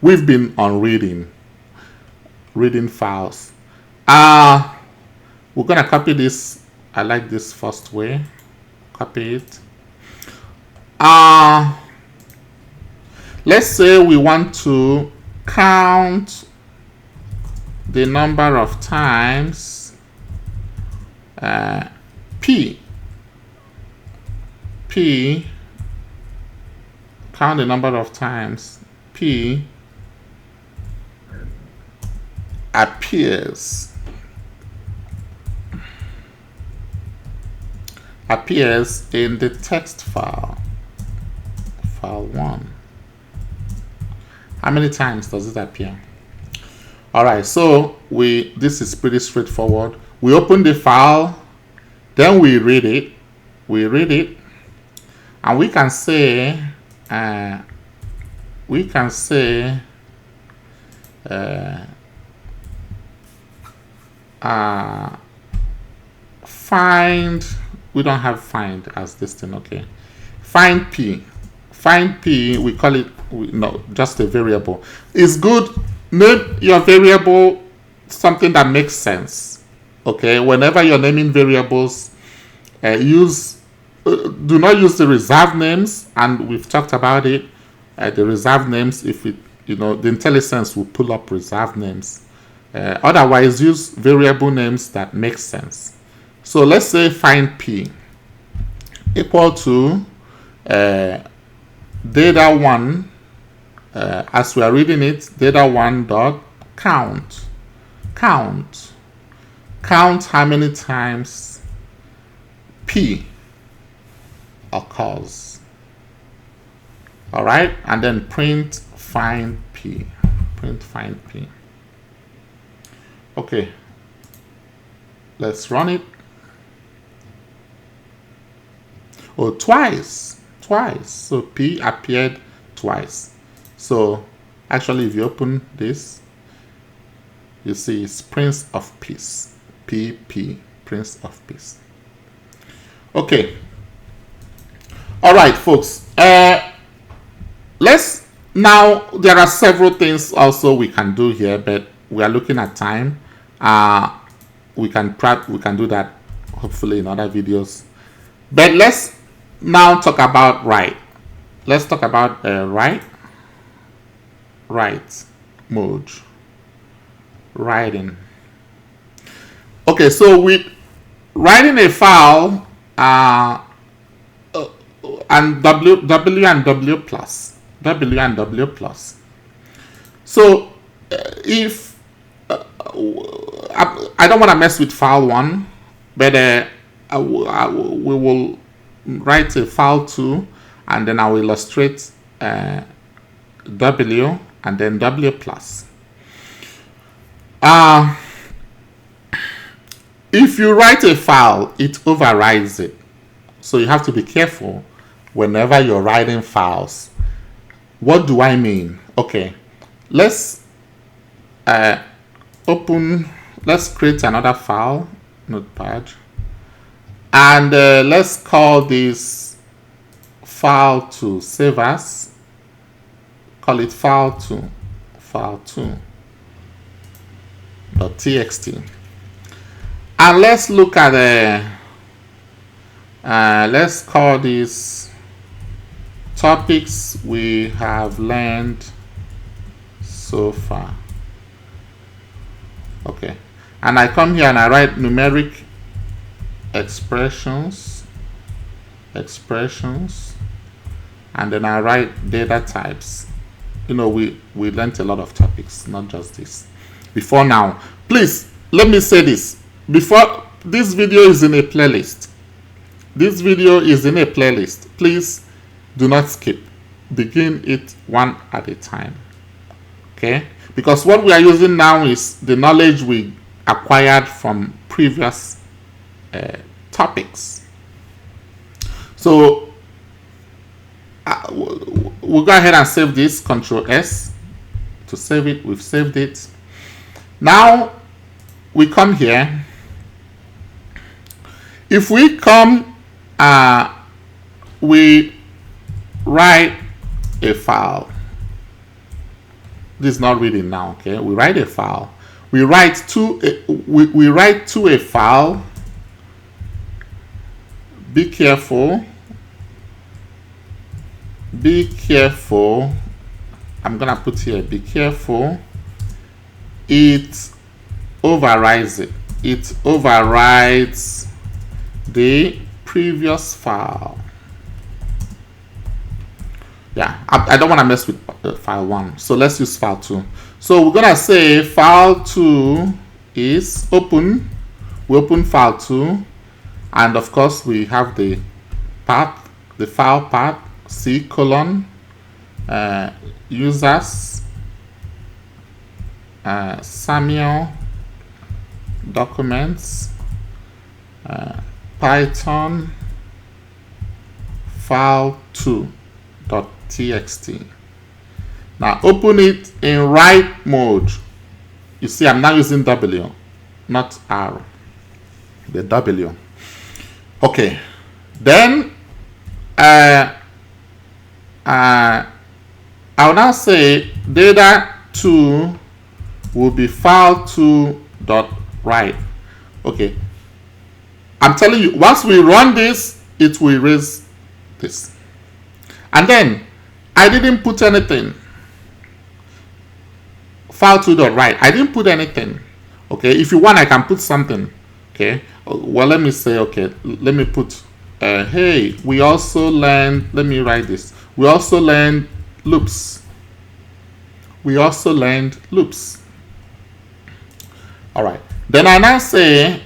We've been on reading files. We're gonna copy this. I like this first way. Copy it. Let's say we want to count the number of times count the number of times P appears in the text file 1. How many times does it appear? All right, so this is pretty straightforward. We open the file, then we read it, and we can say find. We don't have find as this thing. Okay, find P. We call it just a variable. It's good. Name your variable something that makes sense. Okay, whenever you're naming variables, do not use the reserved names, and we've talked about it. The reserved names, if the IntelliSense will pull up reserved names. Otherwise, use variable names that make sense. So let's say find P equal to data1. As we are reading it, data1 dot count how many times P occurs. All right, and then print find P. Okay, let's run it. Oh, twice. So P appeared twice. So actually, if you open this, you see it's Prince of Peace. PP, Prince of Peace. Okay. All right, folks. Now there are several things also we can do here, but we are looking at time. We can do that hopefully in other videos. But let's now talk about write. Let's talk about write mode. Writing. Okay, so with writing a file and W and W plus. So if I don't want to mess with file 1, but we will write a file 2, and then I will illustrate W and then W plus. If you write a file, it overrides it. So you have to be careful whenever you're writing files. What do I mean? Okay, let's let's create another file, notepad, and let's call this file to save as. Call it file2 .txt. And let's look at let's call this topics we have learned so far. Okay, and I come here and I write numeric expressions, and then I write data types. You know, we learned a lot of topics, not just this. Before now, please let me say this. Before, this video is in a playlist. Please do not skip. Begin it one at a time. Okay? Because what we are using now is the knowledge we acquired from previous topics. So we'll go ahead and save this. Control S to save it. We've saved it. Now we come here. If we come, we write a file. This is not reading now. Okay, we write a file. We write to a file. Be careful. I'm gonna put here. Be careful. It overrides it. It overrides the previous file. Yeah, I don't want to mess with file 1, so let's use file 2. So we're gonna say file 2 is open. We open file 2, and of course we have the path, the file path, C:, users, Samuel, documents, Python, file2.txt. Now open it in write mode. You see, I'm now using W, not R, the W. Okay, then I'll now say data2 will be file2.write. Okay, I'm telling you, once we run this, it will erase this. And then I didn't put anything. File2.write. I didn't put anything. Okay, if you want, I can put something. Okay, well, let me say, okay, let me put hey, we also learned, let me write this. We also learned loops. All right, then I now say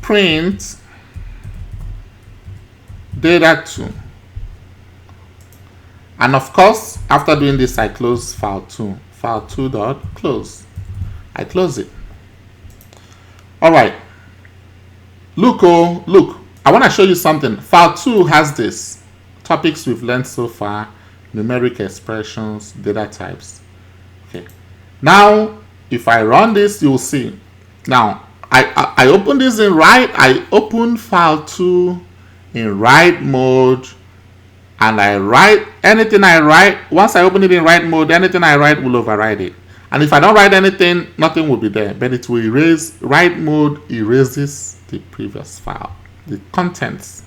print data2. And of course, after doing this, I close file2. File2.close. I close it. All right. Look, I want to show you something. File2 has this. Topics we've learned so far, numeric expressions, data types. Okay. Now, if I run this, you'll see. Now, I open this in write. I open file2 in write mode, and I write anything I write. Once I open it in write mode, anything I write will override it. And if I don't write anything, nothing will be there. But it will erase, write mode erases the previous file. The contents,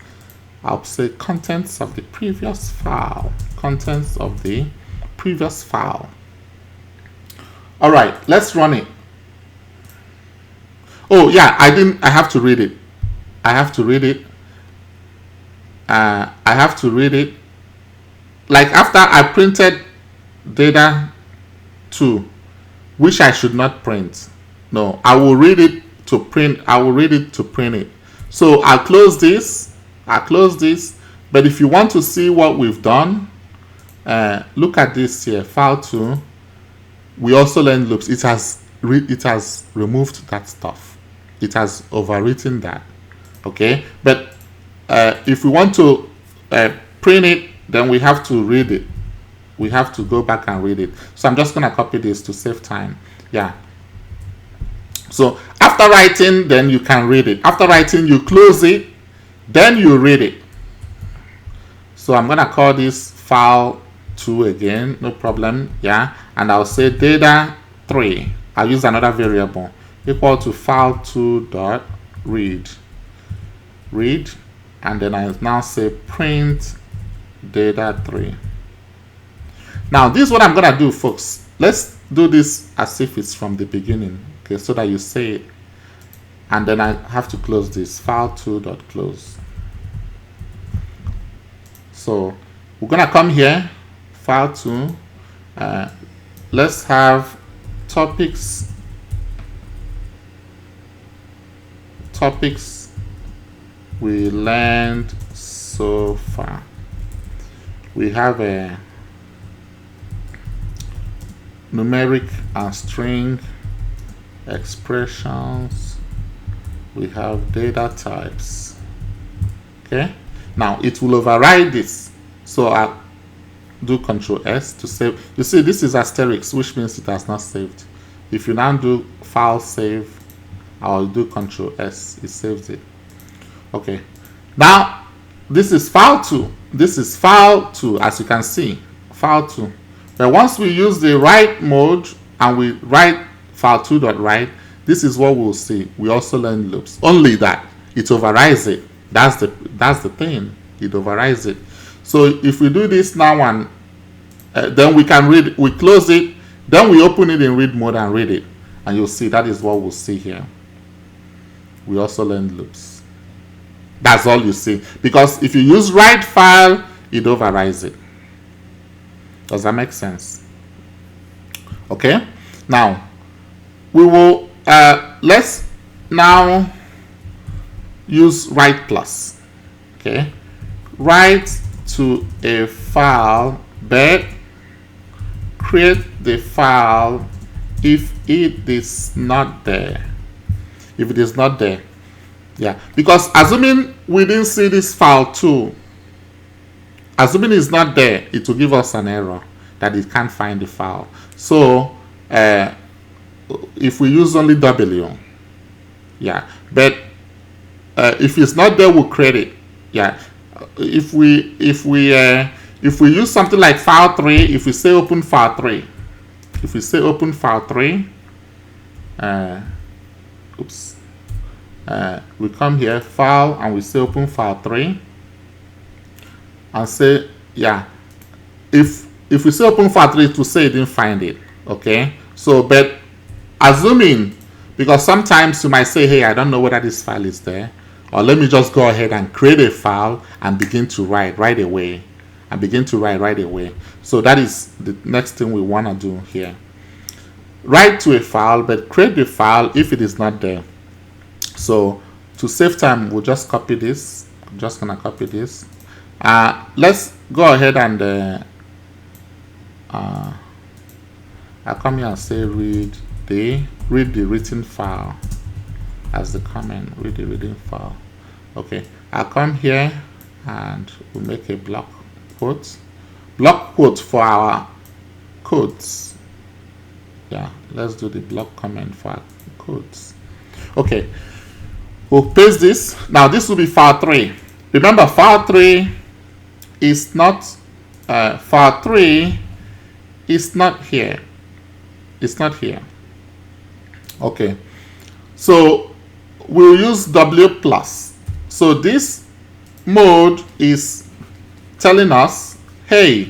I'll say contents of the previous file. Contents of the previous file. All right, let's run it. Oh yeah, I have to read it. I have to read it. I have to read it. Like after I printed data 2, which I should not print. No, I will read it to print. I will read it to print it. So I'll close this. I'll close this. But if you want to see what we've done, look at this here, file 2. We also learned loops. It has removed that stuff. It has overwritten that. Okay, but if we want to print it, then we have to read it. We have to go back and read it. So I'm just gonna copy this to save time. Yeah. So after writing, then you can read it. After writing, you close it, then you read it. So I'm gonna call this file 2 again, no problem. Yeah, and I'll say data 3. I'll use another variable equal to file 2 dot read. Read, and then I now say print data 3. Now this is what I'm gonna do, folks. Let's do this as if it's from the beginning, okay, so that you say it. And then I have to close this file 2 dot close. So we're gonna come here, file 2. Let's have topics we learned so far. We have a numeric and string expressions. We have data types. Okay, now it will override this, so I'll do Control S to save. You see, this is asterisk, which means it has not saved. If you now do file save, I'll do Control S, it saves it. Okay, now this is file 2. This is file 2, as you can see, file 2. But once we use the write mode and we write file 2 dot write, this is what we'll see. We also learn loops. Only that it overrides it. That's the thing. It overrides it. So if we do this now and then we can read. We close it. Then we open it in read mode and read it, and you'll see that is what we'll see here. We also learn loops. That's all you see. Because if you use write file, it overrides it. Does that make sense? Okay. Now we will let's now use write plus. Okay, write to a file, but create the file if it is not there. If it is not there, yeah, because assuming we didn't see this file 2, assuming it's not there, it will give us an error that it can't find the file. So if we use only W, yeah, but if it's not there, we'll create it. Yeah, if we use something like file 3, if we say open file 3, if we say open file 3, we come here, file, and we say open file 3, and say, yeah, if we say open file 3, it will say it didn't find it. Okay, so but assuming, because sometimes you might say, hey, I don't know whether this file is there, or let me just go ahead and create a file and begin to write right away, and begin to write right away. So that is the next thing we want to do here. Write to a file, but create the file if it is not there. So to save time, we'll just copy this. I'm just gonna copy this. Let's go ahead and I'll come here and say read the written file as the comment. Read the written file. Okay, I'll come here and we'll make a block quote for our codes. Yeah, let's do the block comment for our codes. Okay, we'll paste this. Now this will be file 3. Remember, file 3 is not file 3 is not here. It's not here. Okay, so we'll use W plus. So this mode is telling us, hey,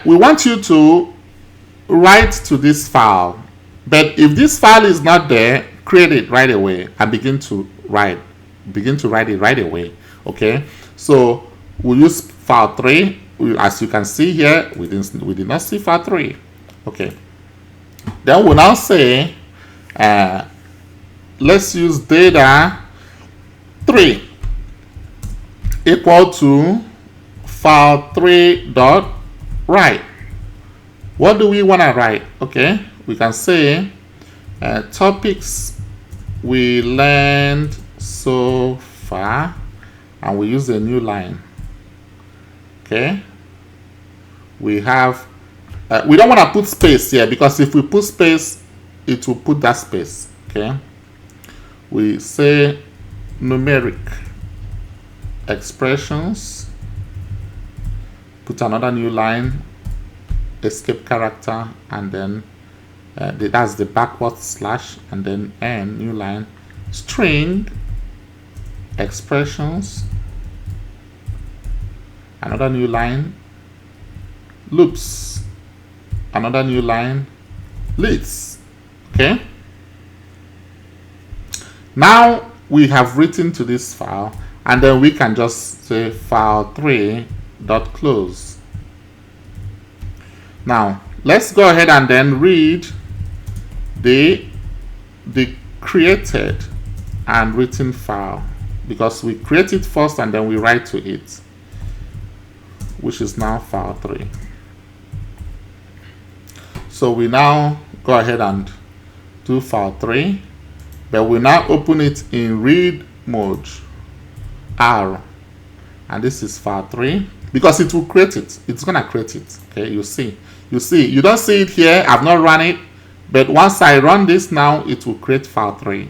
we want you to write to this file, but if this file is not there, create it right away and begin to write it right away. Okay, so we'll use file 3. As you can see here, we did not see file 3. Okay, then we'll now say let's use data 3 equal to file 3 dot write. What do we want to write? Okay, we can say topics we learned so far, and we use a new line. Okay, we have we don't want to put space here, because if we put space, it will put that space. Okay, we say numeric expressions, put another new line, escape character, and then that's the backward slash, and then n new line, string expressions, another new line, loops, another new line, lists. Okay, now we have written to this file, and then we can just say file 3 dot close. Now let's go ahead and then read the created and written file, because we create it first and then we write to it, which is now file 3. So we now go ahead and do file 3, but we now open it in read mode R, and this is file 3, because it will create it. It's gonna create it. Okay, you see, you don't see it here. I've not run it, but once I run this now, it will create file 3.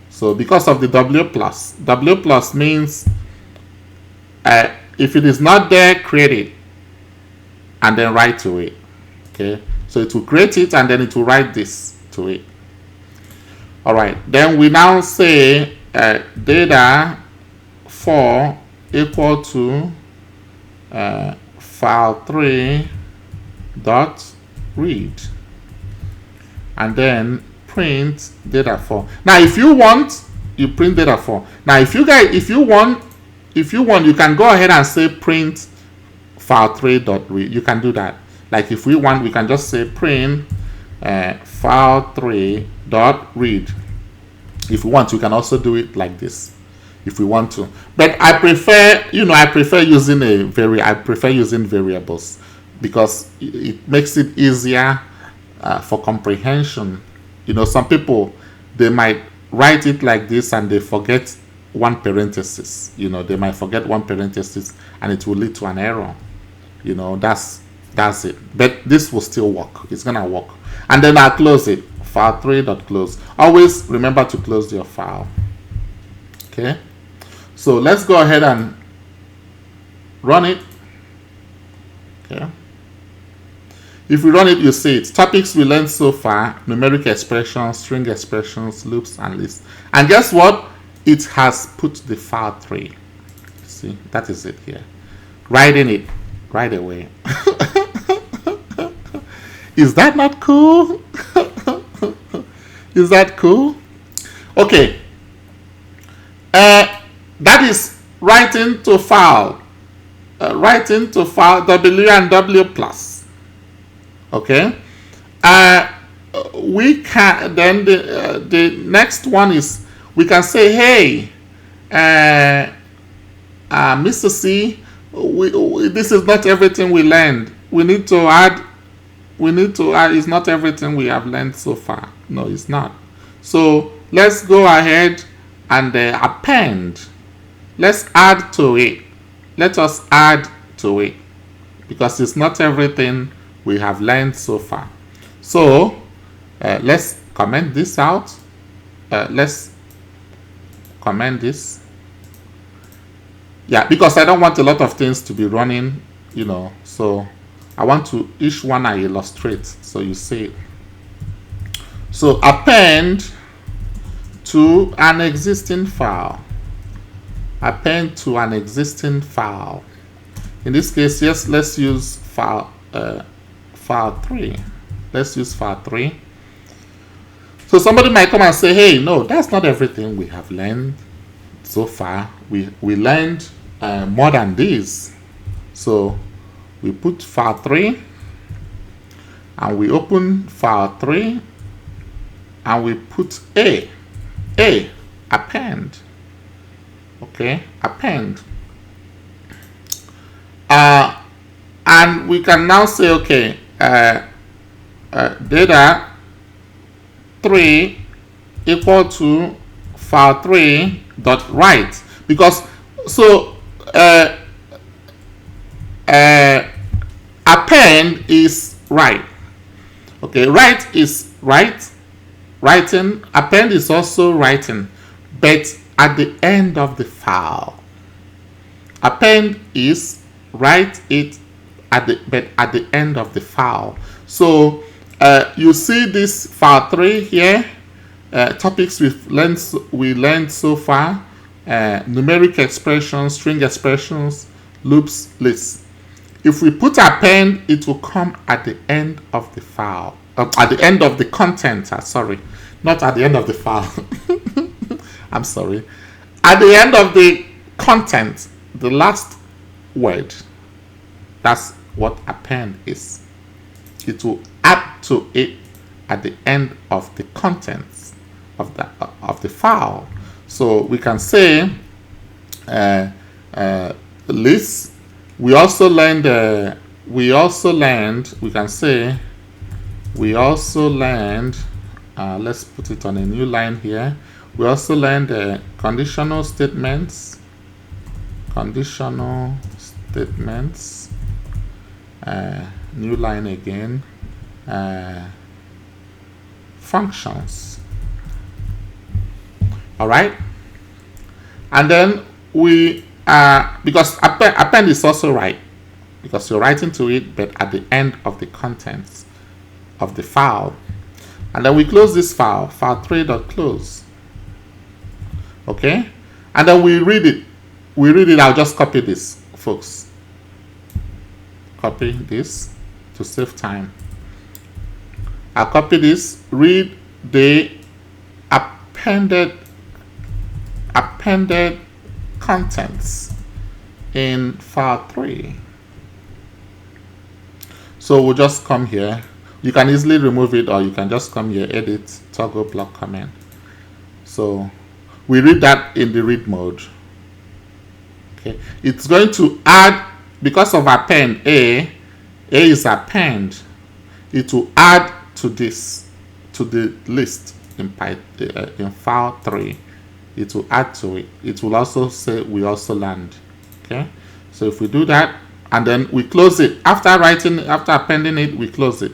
So because of the W plus means if it is not there, create it and then write to it. Okay, so it will create it and then it will write this to it. All right, then we now say data 4 equal to file 3 dot read, and then print data 4. Now if you want, you print data 4. Now if you want, you can go ahead and say print file 3 dot read. You can do that. Like if we want, we can just say print file 3 dot read. If we want, you can also do it like this if we want to, but I prefer using using variables, because it makes it easier for comprehension. Some people, they might write it like this and they forget one parenthesis. They might forget one parenthesis and it will lead to an error. That's it. But this will still work. It's gonna work. And then I'll close it. File 3 dot close. Always remember to close your file. Okay. So let's go ahead and run it. Okay. If we run it, you see it. Topics we learned so far: numeric expressions, string expressions, loops, and lists. And guess what? It has put the file 3. See, that is it here. Writing it right away. Is that not cool? Is that cool? Okay. That is writing to file. Writing to file W and W plus. Okay. We can then the next one is, we can say, hey, Mr. C, this is not everything we learned. We need to add. It's not everything we have learned so far. No, it's not. So let's go ahead and append. Let's add to it. Let us add to it, because it's not everything we have learned so far. So let's comment this out. Let's comment this. Yeah, because I don't want a lot of things to be running, so I want to each one I illustrate, so you see it. So append to an existing file. Append to an existing file. In this case, yes, let's use file 3. Let's use file 3. So somebody might come and say, hey, no, that's not everything we have learned so far. We learned more than this. So we put file 3 and we open file 3 and we put append. Okay, append. And we can now say, okay, data 3 equal to file 3 dot write, because so append is write. Okay, write is writing. Append is also writing, but at the end of the file. Append is write it at the end of the file. So you see this file 3 here, topics we learned so far, numeric expressions, string expressions, loops, lists. If we put append, it will come at the end of the file, at the end of the content, sorry, not at the end of the file. I'm sorry. At the end of the content, the last word, that's what append is. It will add to it at the end of the contents of the file. So we can say list. We also learned. We can say we also learned. Let's put it on a new line here. We also learned conditional statements. Conditional statements. New line again. Functions. All right. And then we because append is also right, because you're writing to it, but at the end of the contents of the file. And then we close this file 3.close. Okay, and then we read it. I'll just copy this, folks. Copy this to save time. I'll copy this, read the appended contents in file 3. So we'll just come here. You can easily remove it, or you can just come here, edit, toggle block comment. So we read that in the read mode. Okay, it's going to add, because of append, A is append. It will add to this, to the list in file 3. It will add to it. It will also say we also learned. Okay, so if we do that and then we close it, after appending it, we close it.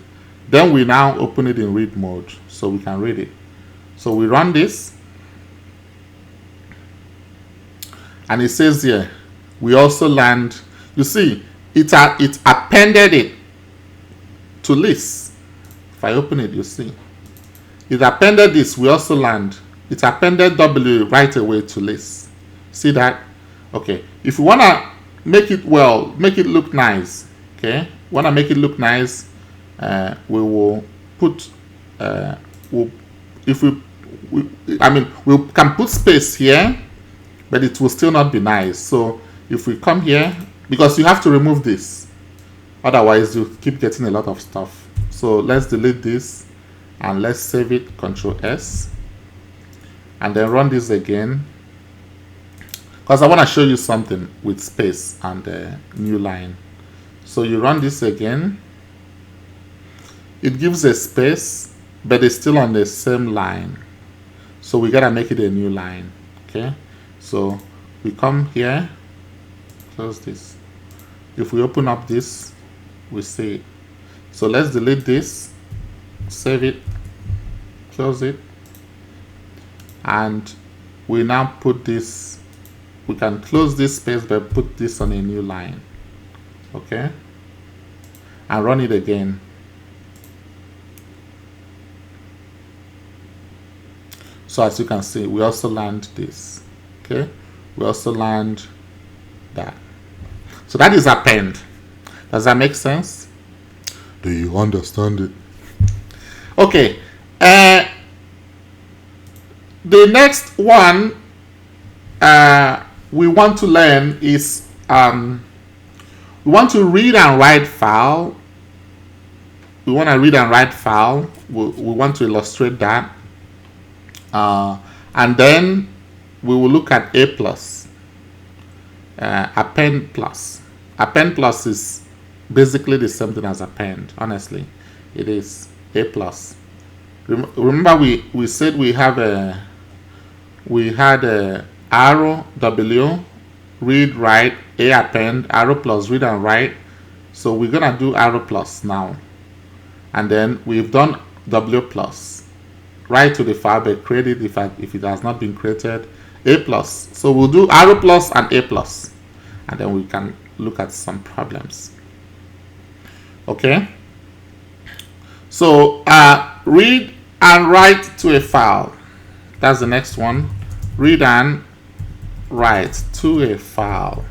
Then we now open it in read mode so we can read it. So we run this, and it says here we also learned. You see, it appended it to list. If I open it, you see it appended this. We also learned. It appended W right away to list. See that? Okay. If you wanna make it make it look nice. Okay. Wanna make it look nice? We will put. We can put space here, but it will still not be nice. So if we come here, because you have to remove this, otherwise you keep getting a lot of stuff. So let's delete this and let's save it. Control S. And then run this again, because I want to show you something with space and new line. So you run this again. It gives a space, but it's still on the same line. So we gotta make it a new line. Okay. So we come here, close this. If we open up this, we see it. So let's delete this, save it, close it. And we now put this, we can close this space but put this on a new line. Okay, and run it again. So as you can see, we also learned this. Okay, we also learned that. So that is append. Does that make sense? Do you understand it? Okay. The next one we want to learn is we want to read and write file. We want to read and write file. We want to illustrate that. And then we will look at A plus. Append plus. Append plus is basically the same thing as append. Honestly, it is A plus. Remember, we said we had a arrow W, read, write, A append, arrow plus, read and write. So we're gonna do arrow plus now, and then we've done W plus. Write to the file, but create it if it has not been created. A plus. So we'll do arrow plus and A plus, and then we can look at some problems. Okay. So read and write to a file. That's the next one. Read and write to a file.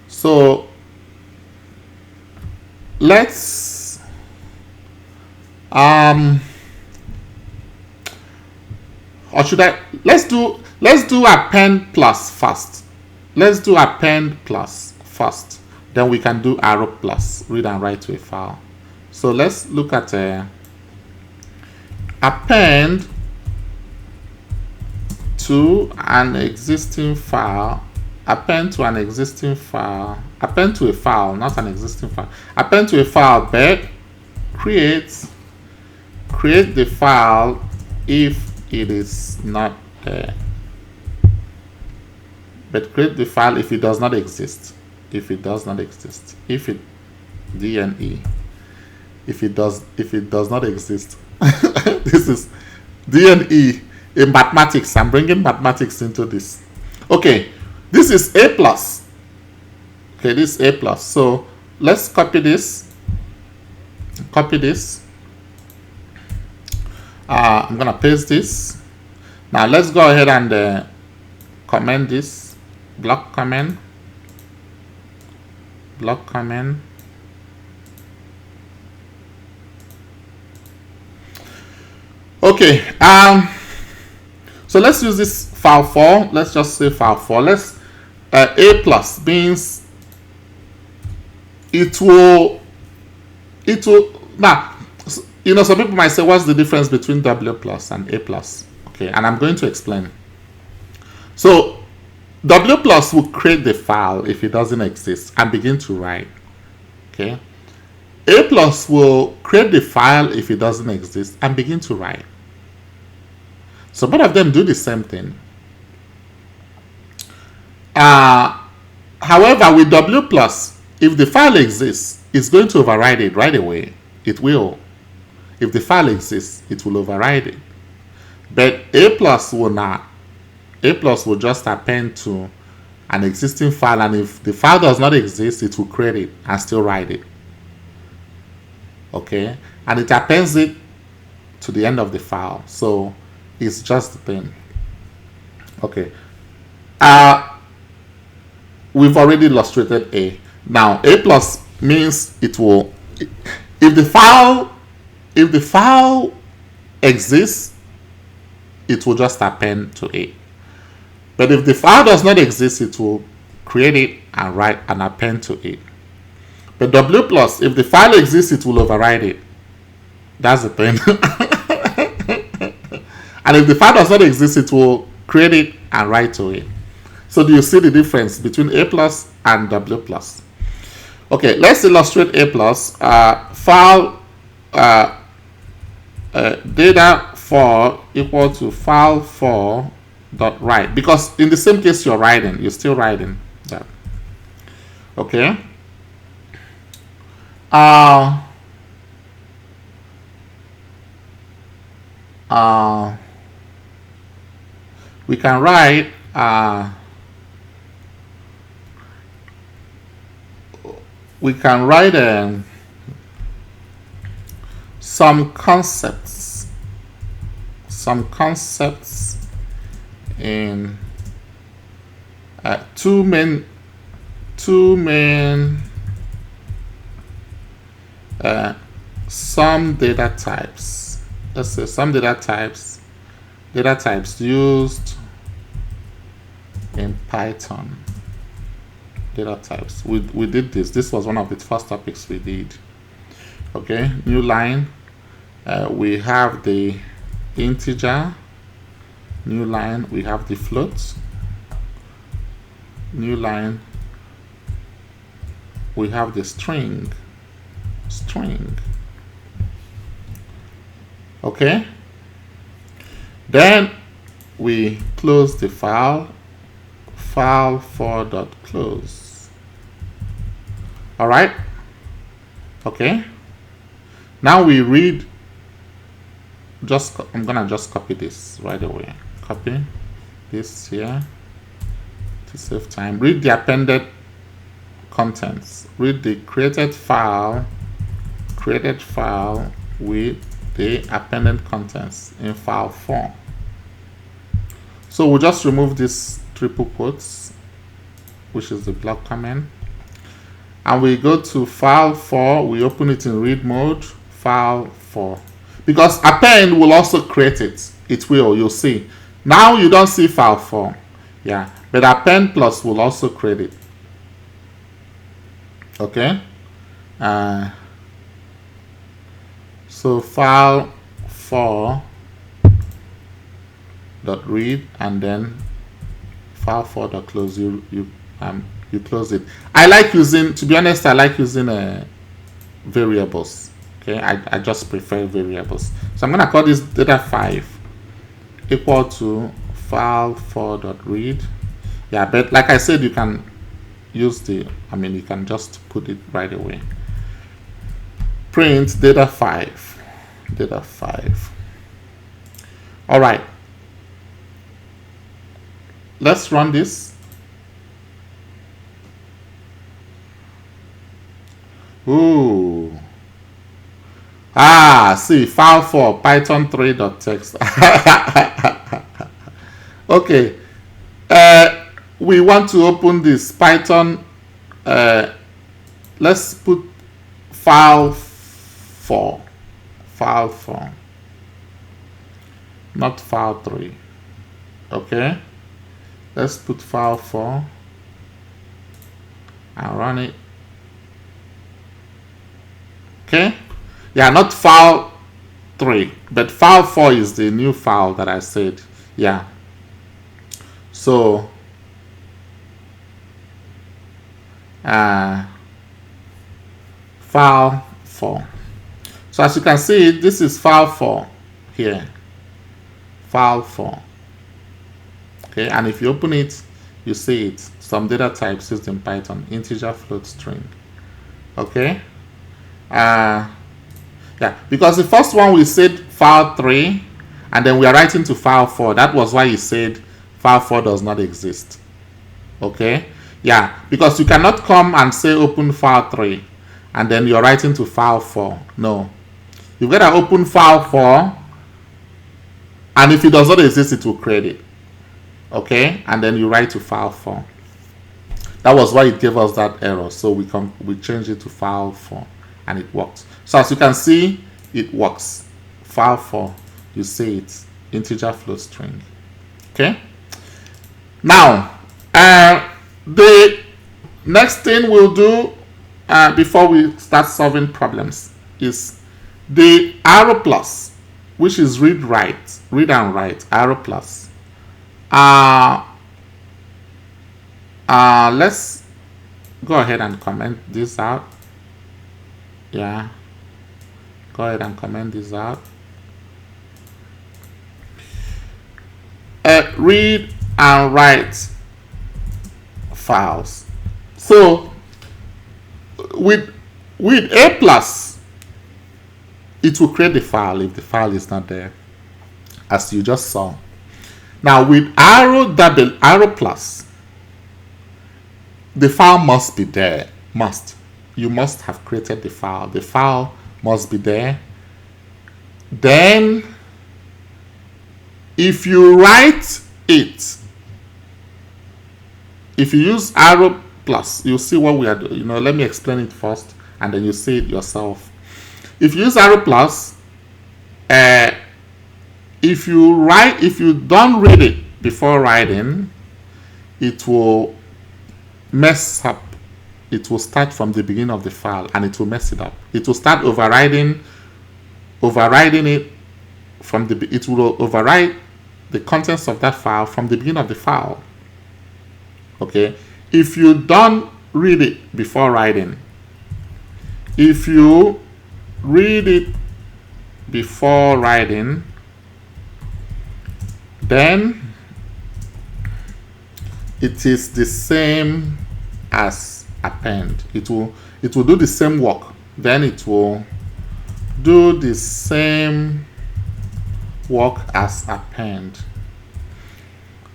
So let's or should I let's do append plus first. Let's do append plus first, then we can do arrow plus, read and write to a file. So let's look at append to an existing file. Append to an existing file. Append to a file, not an existing file. Append to a file, but create the file if it is not there. But create the file if it does not exist. If it does not exist. If it DNE. If it does not exist. This is DNE in mathematics. I'm bringing mathematics into this. Okay, this is A plus. Okay, this is A plus. So let's copy this. Copy this. I'm gonna paste this. Now let's go ahead and comment this. Block comment. Block comment. Okay. So let's use this file 4. Let's just say file 4. Let's A plus means it will now, you know, some people might say, what's the difference between W plus and A plus? Okay, and I'm going to explain. So W plus will create the file if it doesn't exist and begin to write. Okay. A plus will create the file if it doesn't exist and begin to write. So both of them do the same thing. However, with W plus, if the file exists, it's going to override it right away. It will. If the file exists, it will override it. But A plus will not. A plus will just append to an existing file, and if the file does not exist, it will create it and still write it. Okay, and it appends it to the end of the file. So it's just the thing. Okay. We've already illustrated A. Now A plus means it will, if the file exists, it will just append to A. But if the file does not exist, it will create it and write and append to it. But W plus, if the file exists, it will override it. That's the thing. And if the file does not exist, it will create it and write to it. So do you see the difference between A plus and W plus? Okay, let's illustrate A plus. File data 4 equal to file 4 dot write, because in the same case you're still writing that. Okay. We can write we can write some concepts in two main some data types. Let's say some data types used in Python. Data types. We did this. This was one of the first topics we did. Okay, new line. We have the integer. New line. We have the float. New line. We have the string. Okay. Then we close the file. File4.close. All right. Okay. Now we read. I'm gonna just copy this right away. Copy this here to save time. Read the appended contents. Read the created file with the appended contents in file 4. So we'll just remove this triple quotes, which is the block comment, and we go to file 4. We open it in read mode. File 4, because append will also create it. It will. You'll see. Now you don't see file 4, yeah, but append plus will also create it. Okay. So file 4 dot read, and then file 4 dot close. You close it. I like using, to be honest, I like using variables. Okay, I just prefer variables. So I'm gonna call this data 5 equal to file 4 dot read. Yeah, but like I said, you can use you can just put it right away. Print data 5. All right. Let's run this. Ooh. See, file 4 python 3.txt. Okay. We want to open this Python. Let's put file 4. File 4. Not file 3. Okay. Let's put file 4 and run it. Okay. Yeah, not file 3, but file 4 is the new file that I said. Yeah. So file 4. So as you can see, this is file 4 here. File 4. Okay, and if you open it, you see it. Some data types used in Python: integer, float, string. Okay. Yeah, because the first one we said file 3, and then we are writing to file 4. That was why you said file 4 does not exist. Okay. Yeah, because you cannot come and say open file 3 and then you're writing to file 4. No. You've got to open file 4, and if it does not exist, it will create it. Okay, and then you write to file 4. That was why it gave us that error. So we change it to file 4, and it works. So as you can see, it works. File 4, you see it, integer, float, string. Okay. Now, the next thing we'll do before we start solving problems is the arrow plus, which is read and write, arrow plus. Let's go ahead and comment this out. Yeah, go ahead and comment this out. Read and write files. So with a plus, it will create the file if the file is not there, as you just saw. Now with arrow plus, the file must be there. Must. you must have created the file. The file must be there. Then if you write it, if you use arrow plus, you'll see what we are doing. Let me explain it first and then you see it yourself. If you use arrow plus, if you don't read it before writing, it will mess up. It will start from the beginning of the file and it will mess it up. It will start overriding it from it will override the contents of that file from the beginning of the file. Okay, if you don't read it before writing, if you read it before writing, then it is the same as append. It will do the same work. Then it will do the same work as append.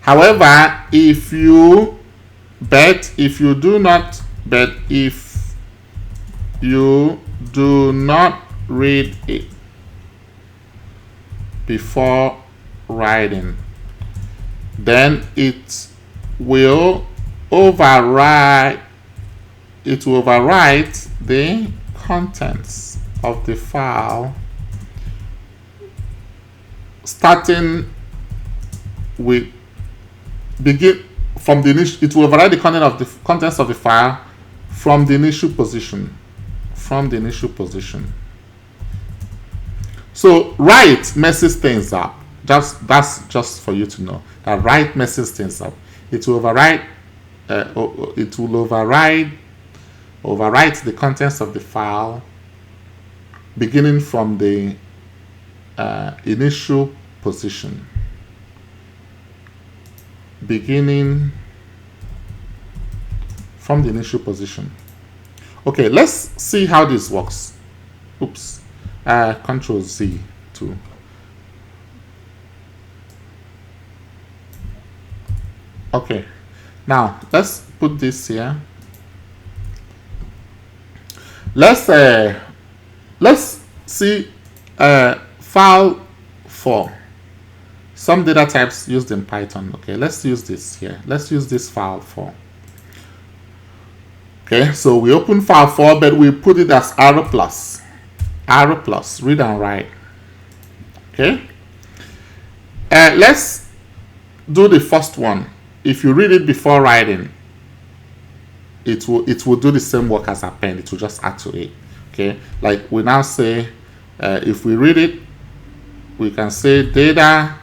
However, if you do not read it before writing, then it will overwrite the contents of the file, starting with begin from the initial. It will override the contents of the file from the initial position. So write messes things up. That's just for you to know that write messes things up. It will override the contents of the file beginning from the initial position. Okay, let's see how this works. Oops. Control Z to okay. Now let's put this here. Let's see file for some data types used in Python. Okay, let's use this here. Let's use this file for. Okay, so we open file 4, but we put it as arrow plus, read and write. Okay, let's do the first one. If you read it before writing, it will do the same work as append. It will just add to it. Okay, like we now say, if we read it, we can say data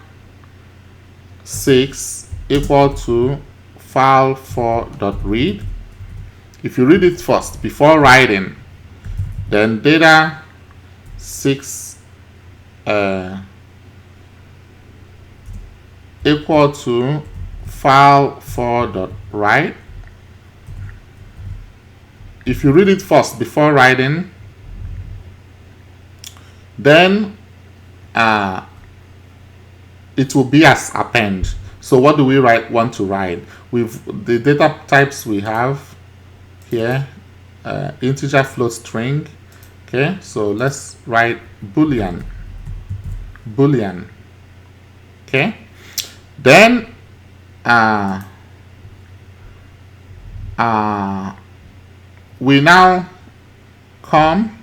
6 equal to file 4.read. If you read it first before writing, then data 6 equal to file 4.write. If you read it first before writing, then it will be as append. So what do we want to write? With the data types we have here, integer, float, string. Okay, so let's write boolean. Okay, then we now come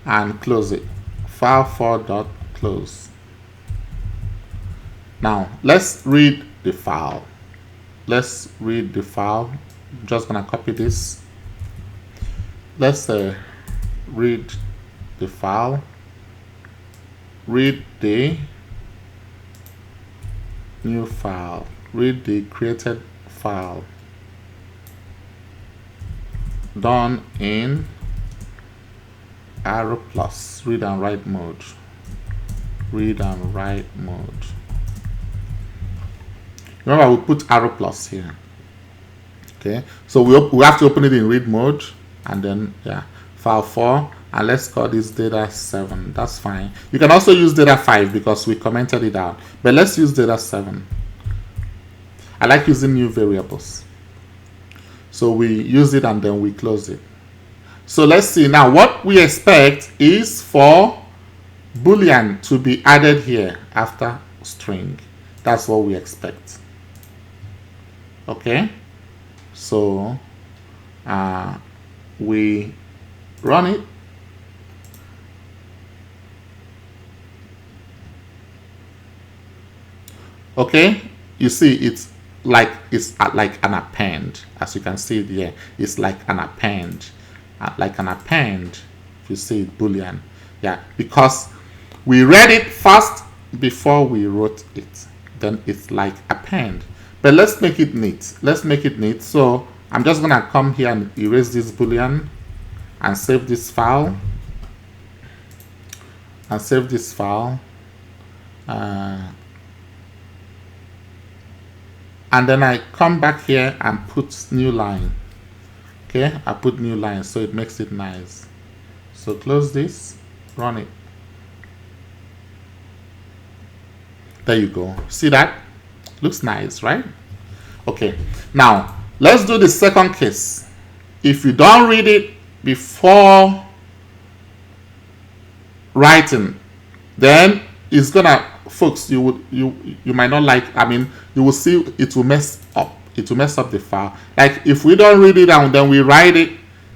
and close it. File 4.close. Now let's read the file. I'm just gonna copy this. Let's read the file. Read the new file. Read the created file. Done in arrow plus read and write mode. Remember, we put arrow plus here. Okay, so we have to open it in read mode, and then file 4, and let's call this data 7. That's fine. You can also use data 5 because we commented it out, but let's use data 7. I like using new variables, so we use it and then we close it. So let's see now. What we expect is for Boolean to be added here after string. That's what we expect. Okay. So we run it. Okay. You see, it's like an append. As you can see it here, it's like an append. Like an append, if you see it, Boolean. Yeah, because we read it first before we wrote it. Then it's like append. But let's make it neat. Let's make it neat. So I'm just gonna come here and erase this Boolean and save this file. And save this file. And then I come back here and put new line. Okay, I put new line so it makes it nice. So close this, run it. There you go. See that? Looks nice, right? Okay, now let's do the second case. If you don't read it before writing, then it's gonna, folks, you might not like, I mean, you will see it will mess up. It will mess up the file. Like if we don't read it and then we write it,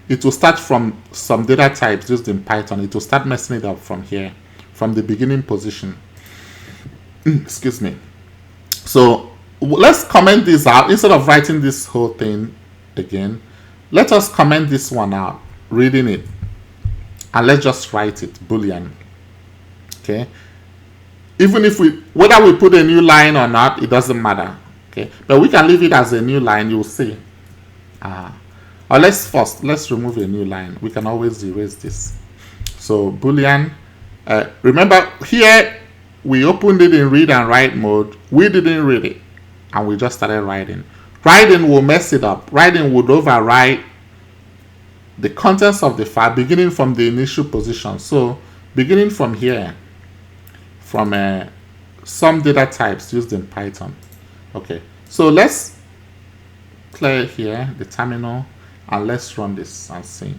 it will start from some data types used in Python. It will start messing it up from here, from the beginning position. Excuse me. So let's comment this out. Instead of writing this whole thing again, let us comment this one out, reading it, and let's just write it, Boolean. Okay. Even if whether we put a new line or not, it doesn't matter. Okay, but we can leave it as a new line. You'll see. Or let's remove a new line. We can always erase this. So Boolean. Remember here we opened it in read and write mode. We didn't read it, and we just started writing. Writing will mess it up. Writing would overwrite the contents of the file beginning from the initial position. So beginning from here, from some data types used in Python. Okay, so let's clear here the terminal and let's run this and see.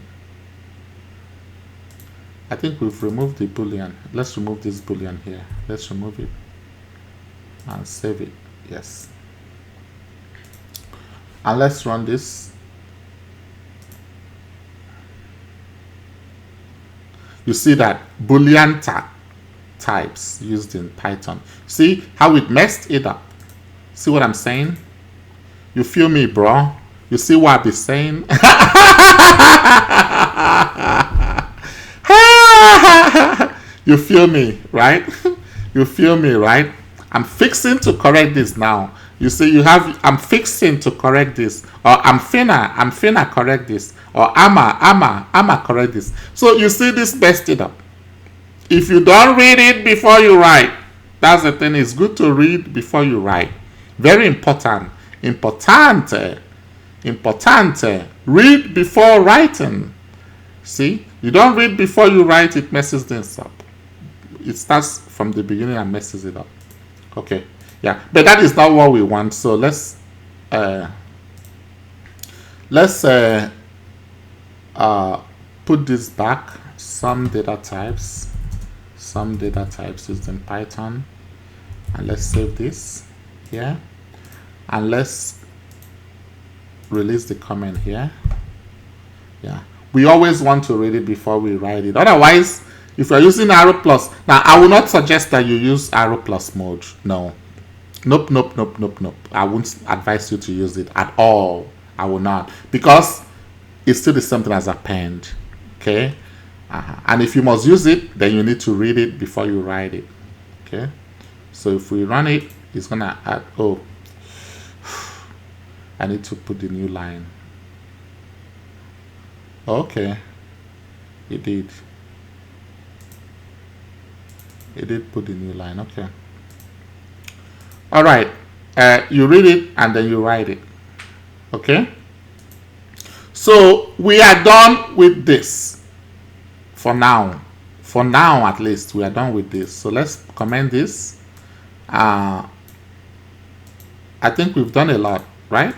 I think we've removed the Boolean. Let's remove this Boolean here. Let's remove it and save it. Yes. And let's run this. You see that Boolean types used in Python. See how it messed it up? See what I'm saying? You feel me, bro? You see what I be saying? You feel me, right? You feel me, right? I'm fixing to correct this now. You see, I'm fixing to correct this, or I'm finna correct this, or I'ma correct this. So you see this messed it up. If you don't read it before you write, that's the thing. It's good to read before you write. Very important. Importante. Read before writing. See, you don't read before you write, it messes things up. It starts from the beginning and messes it up. Okay, yeah, but that is not what we want. So let's put this back. Some data types used in Python, and let's save this here, and let's release the comment here. Yeah, we always want to read it before we write it. Otherwise, if you're using arrow plus, now I will not suggest that you use arrow plus mode. No, nope. I won't advise you to use it at all. I will not, because it's still the same thing as append. Okay, and if you must use it, then you need to read it before you write it. Okay, so if we run it, it's gonna add. Oh, I need to put the new line. Okay, it did put the new line. Okay, all right. You read it and then you write it. Okay, so we are done with this for now. For now, at least, we are done with this. So let's comment this. I think we've done a lot, right?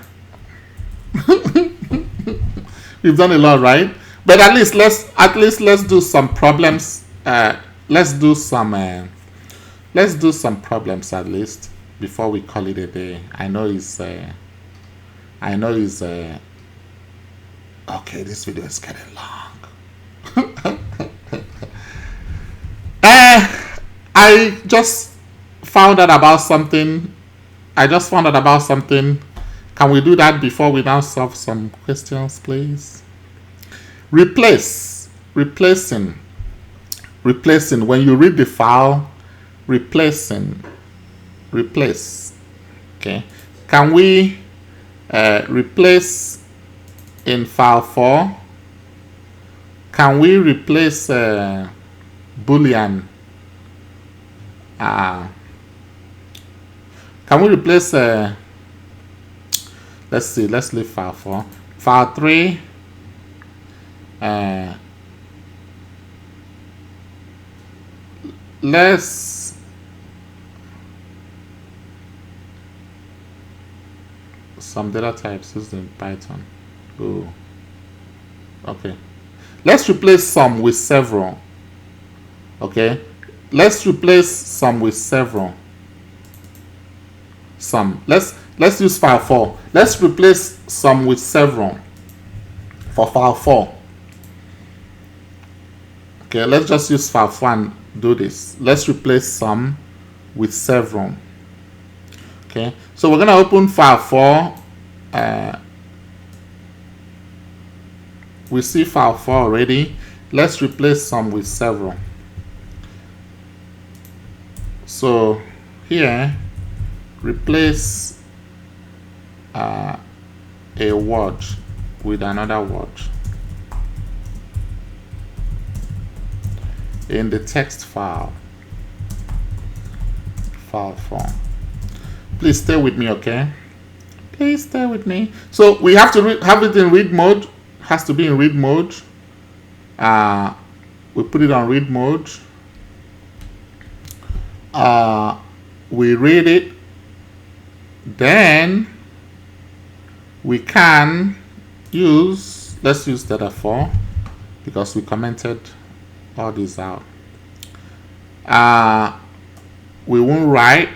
We've done a lot, right? But let's do some problems. Let's do some problems at least before we call it a day. I know it's okay. This video is getting long. I just found out about something. Can we do that before we now solve some questions, please? Replacing. When you read the file, replace. Okay. Can we replace in file 4? Can we replace Boolean? Can we replace let's see, let's leave file 4. File 3, let's some data types used in Python. Oh, okay. Let's replace some with several. Okay, let's replace some with several. Let's use file 4. Let's replace some with several for file 4. Okay, let's just use file 4 and do this. Let's replace some with several. Okay, so we're gonna open file 4. We see file 4 already. Let's replace some with several. So here, replace a word with another word in the text file 4. Please stay with me, okay? Please stay with me. So we have to have it in read mode. Has to be in read mode. We put it on read mode. We read it. Then we can use, let's use data 4 because we commented all these out. We won't write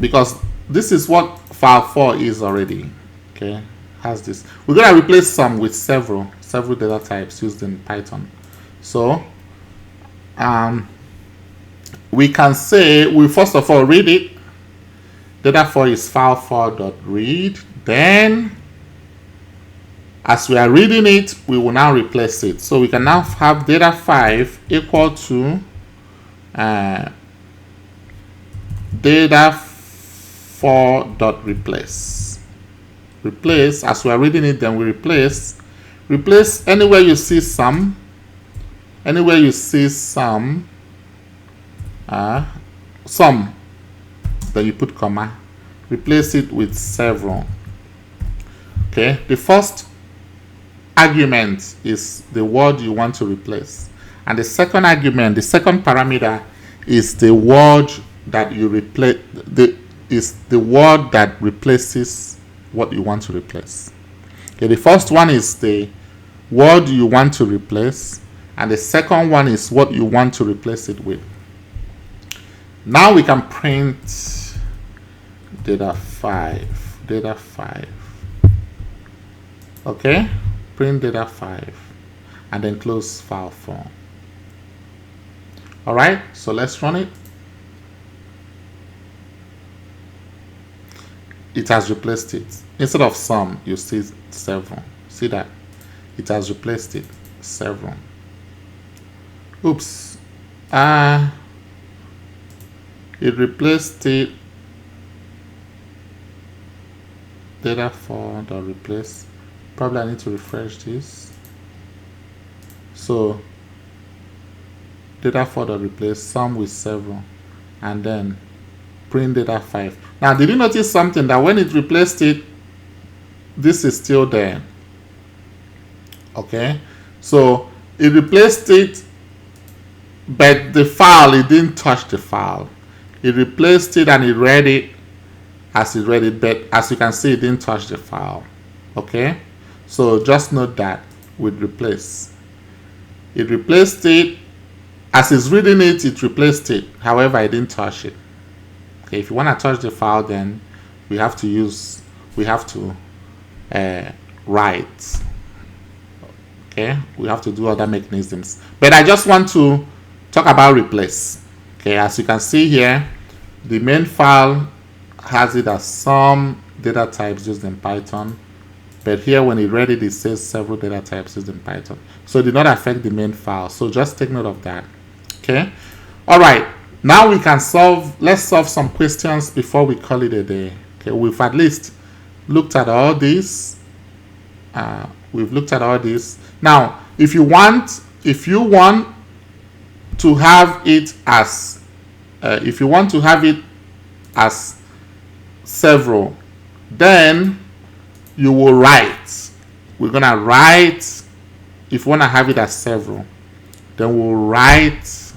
because this is what file 4 is already. Okay, has this. We're gonna replace some with several data types used in Python. So we can say we first of all read it. Data 4 is file 4.read. Then as we are reading it, we will now replace it. So we can now have data 5 equal to data 4.replace. Replace, as we are reading it, then we replace anywhere you see some, then you put comma, replace it with several. Okay, the first argument is the word you want to replace, and the second argument, the second parameter, is the word that you replace. Is the word that replaces what you want to replace. Okay, the first one is the word you want to replace, and the second one is what you want to replace it with. Now we can print data 5. Okay, print data 5 and then close file 4. All right, so let's run it. It has replaced it. Instead of some, you see several. See that? It has replaced it. Several. Oops. It replaced it. Data 4.replace. Probably I need to refresh this. So data 4.replace some with several, and then print data 5. Now, did you notice something, that when it replaced it, this is still there? Okay, so it replaced it, but the file, it didn't touch the file. It replaced it and it read it as it read it, but as you can see, it didn't touch the file. Okay, so just note that with replace. It replaced it. As it's reading it, it replaced it. However, I didn't touch it. Okay, if you want to touch the file, then we have to write. Okay, we have to do other mechanisms. But I just want to talk about replace. Okay, as you can see here, the main file has it as some data types used in Python. But here when it read it, it says several data types used in Python. So it did not affect the main file. So just take note of that. Okay. All right. Now we can let's solve some questions before we call it a day. Okay. We've at least looked at all these. We've looked at all these. Now, if you want to have it as, several, then you will write. We're gonna write. If you want to have it as several, then we'll write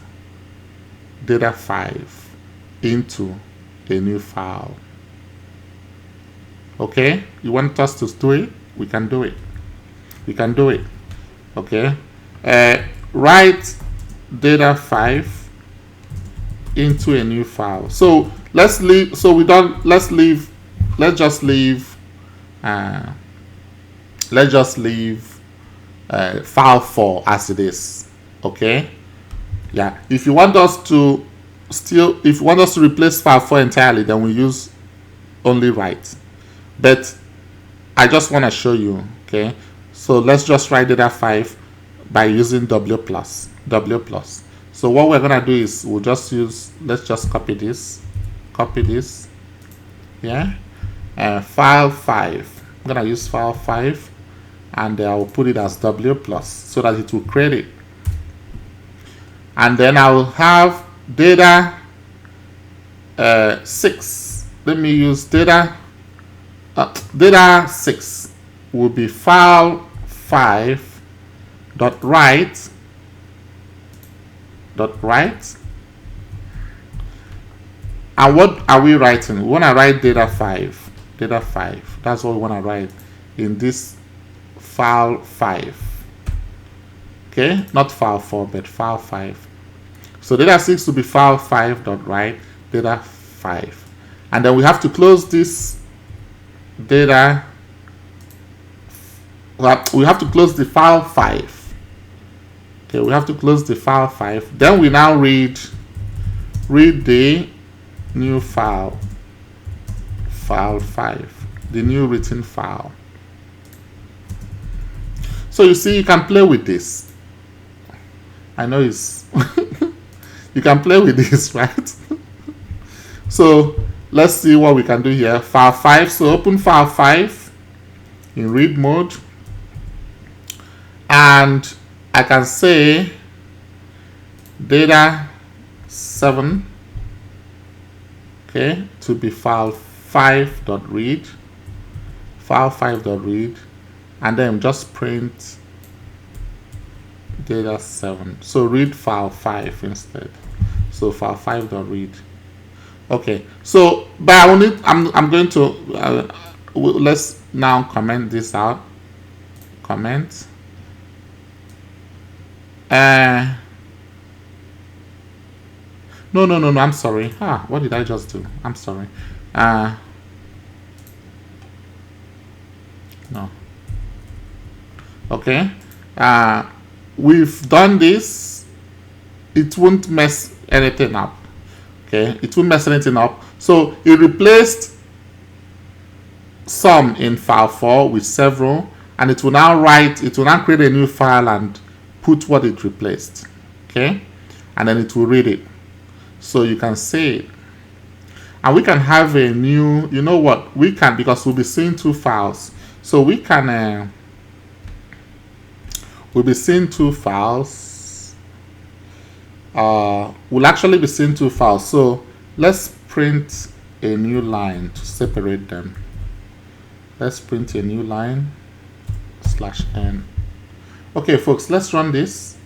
data 5 into a new file. Okay, you want us to do it? We can do it. We can do it. Okay, write data 5 into a new file. So let's leave. So we don't. Let's leave. Let's just leave. Let's just leave file 4 as it is. Okay. Yeah. If you want us to replace file 4 entirely, then we use only write. But I just want to show you. Okay. So let's just write data 5 by using W plus. So what we're gonna do is we'll just use. Let's just copy this. Yeah. File 5. I'm gonna use file 5, and I will put it as W plus so that it will create it. And then I will have data 6. Let me use data 6 will be file 5 dot write. And what are we writing? We want to write data 5. That's what we want to write in this file 5. Okay, not file 4, but file 5. So data 6 will be file 5 dot write data 5, and then we have to close this data. Well, we have to close the file 5. Okay, we have to close the file 5. Then we now read the new file 5, the new written file. So you see, you can play with this. I know it's you can play with this, right? So let's see what we can do here. File 5. So open file 5 in read mode, and I can say data 7, okay, to be file 5.read, and then just print data 7. So read file 5 instead. So file 5.read. Okay. So, but I'm going to let's now comment this out. Comment. No, I'm sorry. What did I just do? I'm sorry. No. Okay. We've done this. It won't mess anything up. Okay. It won't mess anything up. So it replaced some in file 4 with several, and it will now create a new file and put what it replaced. Okay. And then it will read it. So you can say it. And we can have a new, you know what, we can, because we'll be seeing 2 files. So we can, we'll be seeing 2 files. We'll actually be seeing 2 files. So let's print a new line to separate them. Let's print a new line, /n. Okay, folks, let's run this.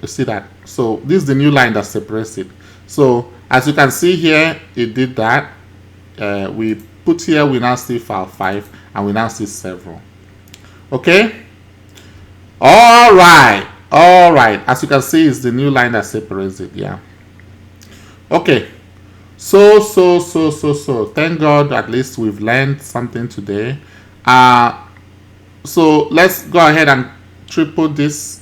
You see that? So this is the new line that separates it. So as you can see here, it did that. We put here, we now see file 5, and we now see several. Okay. All right. As you can see, it's the new line that separates it. Yeah. Okay. So thank God, at least we've learned something today. So let's go ahead and triple this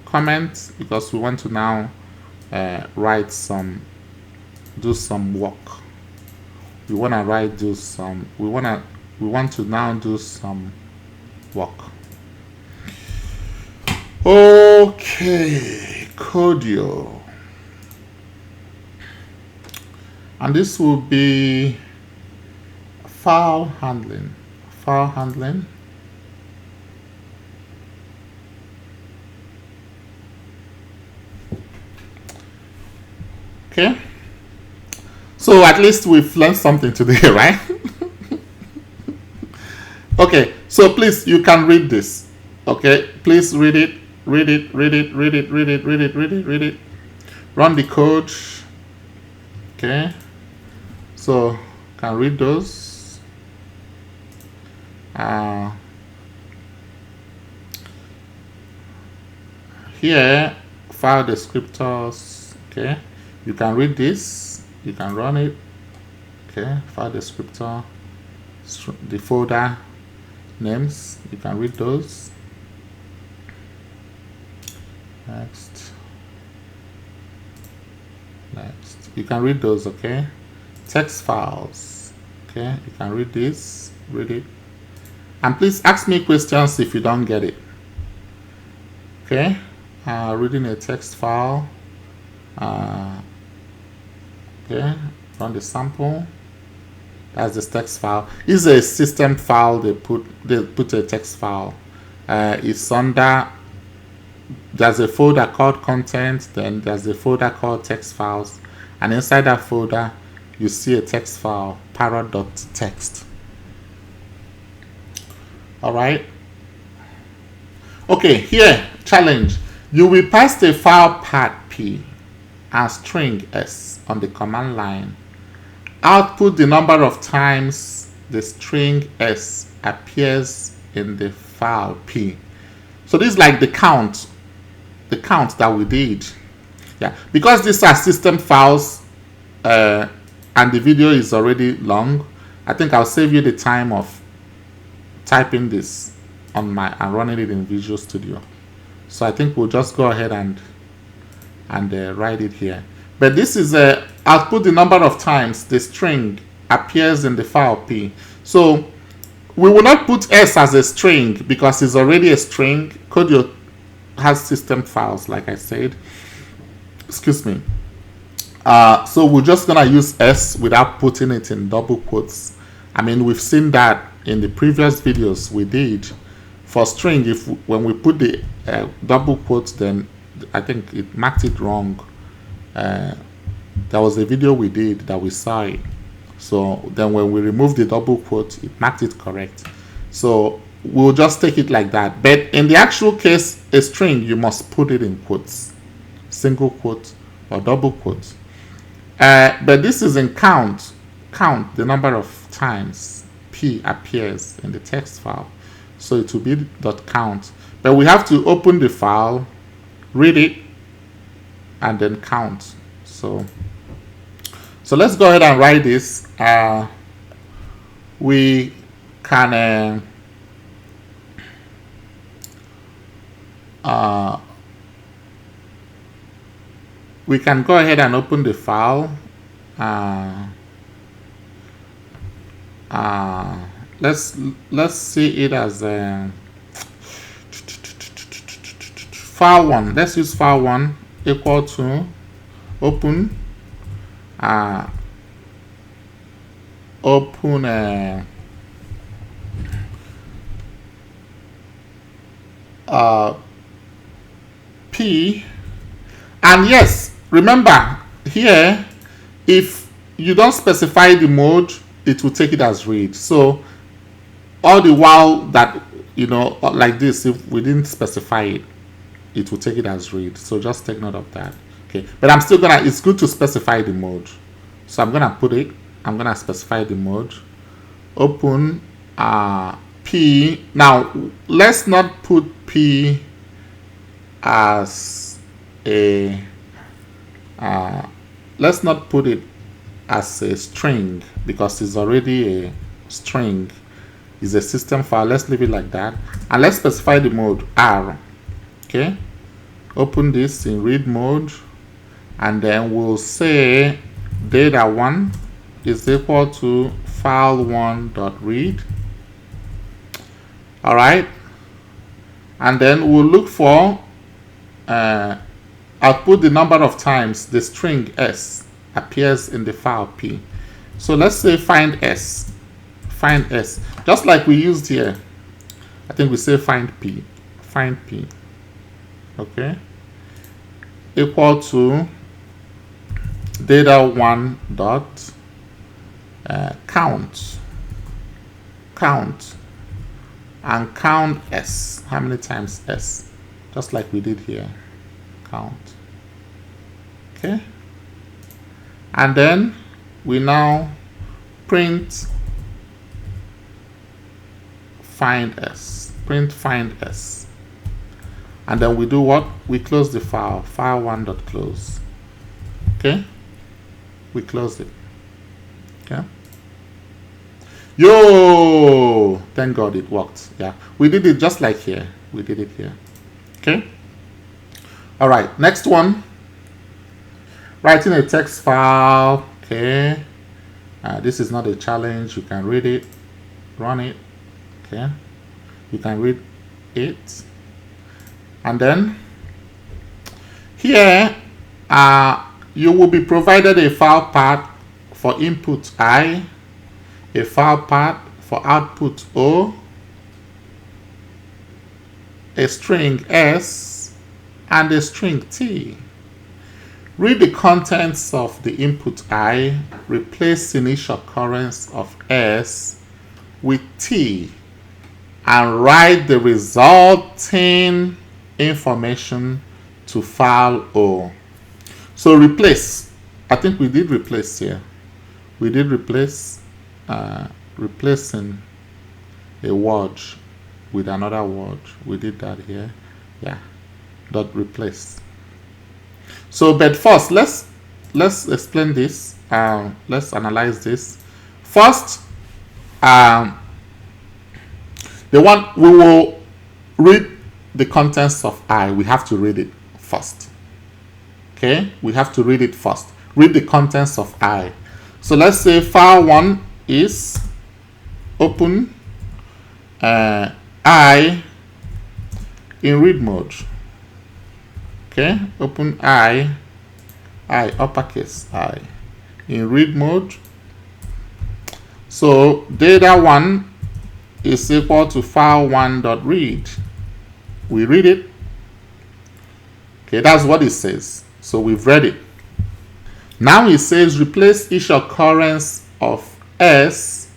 comment, because we want to now do some work. We want to now do some work. Okay, Cordio. And this will be file handling. Okay. So at least we've learned something today, right? Okay, so please, you can read this. Okay, please read it. Run the code. Okay, so can read those. Here, file descriptors. Okay, you can read this. You can run it. Okay, file descriptor, the folder names, you can read those. Next, you can read those. Okay, text files. Okay, you can read this, read it, and please ask me questions if you don't get it. Okay, reading a text file. Okay, run the sample. That's the text file. It's a system file. They put a text file. It's under. There's a folder called content. Then there's a folder called text files, and inside that folder, you see a text file, parrot.txt. All right. Okay. Here, challenge. You will pass the file path P and string S on the command line. Output the number of times the string S appears in the file P. So this is like the count that we did. Yeah, because these are system files and the video is already long, I think I'll save you the time of typing this on and running it in Visual Studio. So I think we'll just go ahead and write it here. But this is output the number of times the string appears in the file P. So we will not put S as a string because it's already a string. Cordio has system files, like I said. Excuse me. So we're just gonna use S without putting it in double quotes. I mean, we've seen that in the previous videos we did. For string, when we put the double quotes, then I think it marked it wrong. There was a video we did that we saw it. So then when we remove the double quote, it marked it correct. So we'll just take it like that. But in the actual case, a string, you must put it in quotes, single quote or double quote. But this is in count the number of times P appears in the text file. So it will be .count. But we have to open the file, read it, and then count. So let's go ahead and write this. We can go ahead and open the file. Let's see it as file 1. Let's use file 1 equal to open P, and yes, remember here, if you don't specify the mode, it will take it as read. So all the while that, you know, like this, if we didn't specify it, it will take it as read. So just take note of that. Okay, but I'm still it's good to specify the mode. So I'm gonna specify the mode. open P. Now let's not put P as a let's not put it as a string because it's already a string. It's a system file. Let's leave it like that, and let's specify the mode R. Okay, open this in read mode, and then we'll say data1 is equal to file1.read. all right, and then we'll look for output the number of times the string S appears in the file P. So let's say find S, just like we used here. I think we say find P, okay, equal to data1 dot count, and count S. How many times S? Just like we did here, count. Okay, and then we now print find S, and then we do what? We close the file, file1.close. okay, we close it. Okay, yo, thank God it worked. Yeah, we did it just like here, okay. All right, next one, writing a text file. Okay, this is not a challenge. You can read it, run it. Okay, you can read it, and then here you will be provided a file path for input I, a file path for output O, a string S, and a string T. Read the contents of the input I, replacing each occurrence of S with T, and write the resulting information to file O. So replace, I think we did replace here. We did replace, replacing a word with another word. We did that here. Yeah, dot replace. So, but first, let's explain this. Let's analyze this. First, the one we will read the contents of I. We have to read it first. Okay, we have to read it first. Read the contents of I. So let's say file 1 is open I in read mode. Okay, open I uppercase I in read mode. So data1 is equal to file1.read. We read it. Okay, that's what it says. So we've read it. Now it says replace each occurrence of S.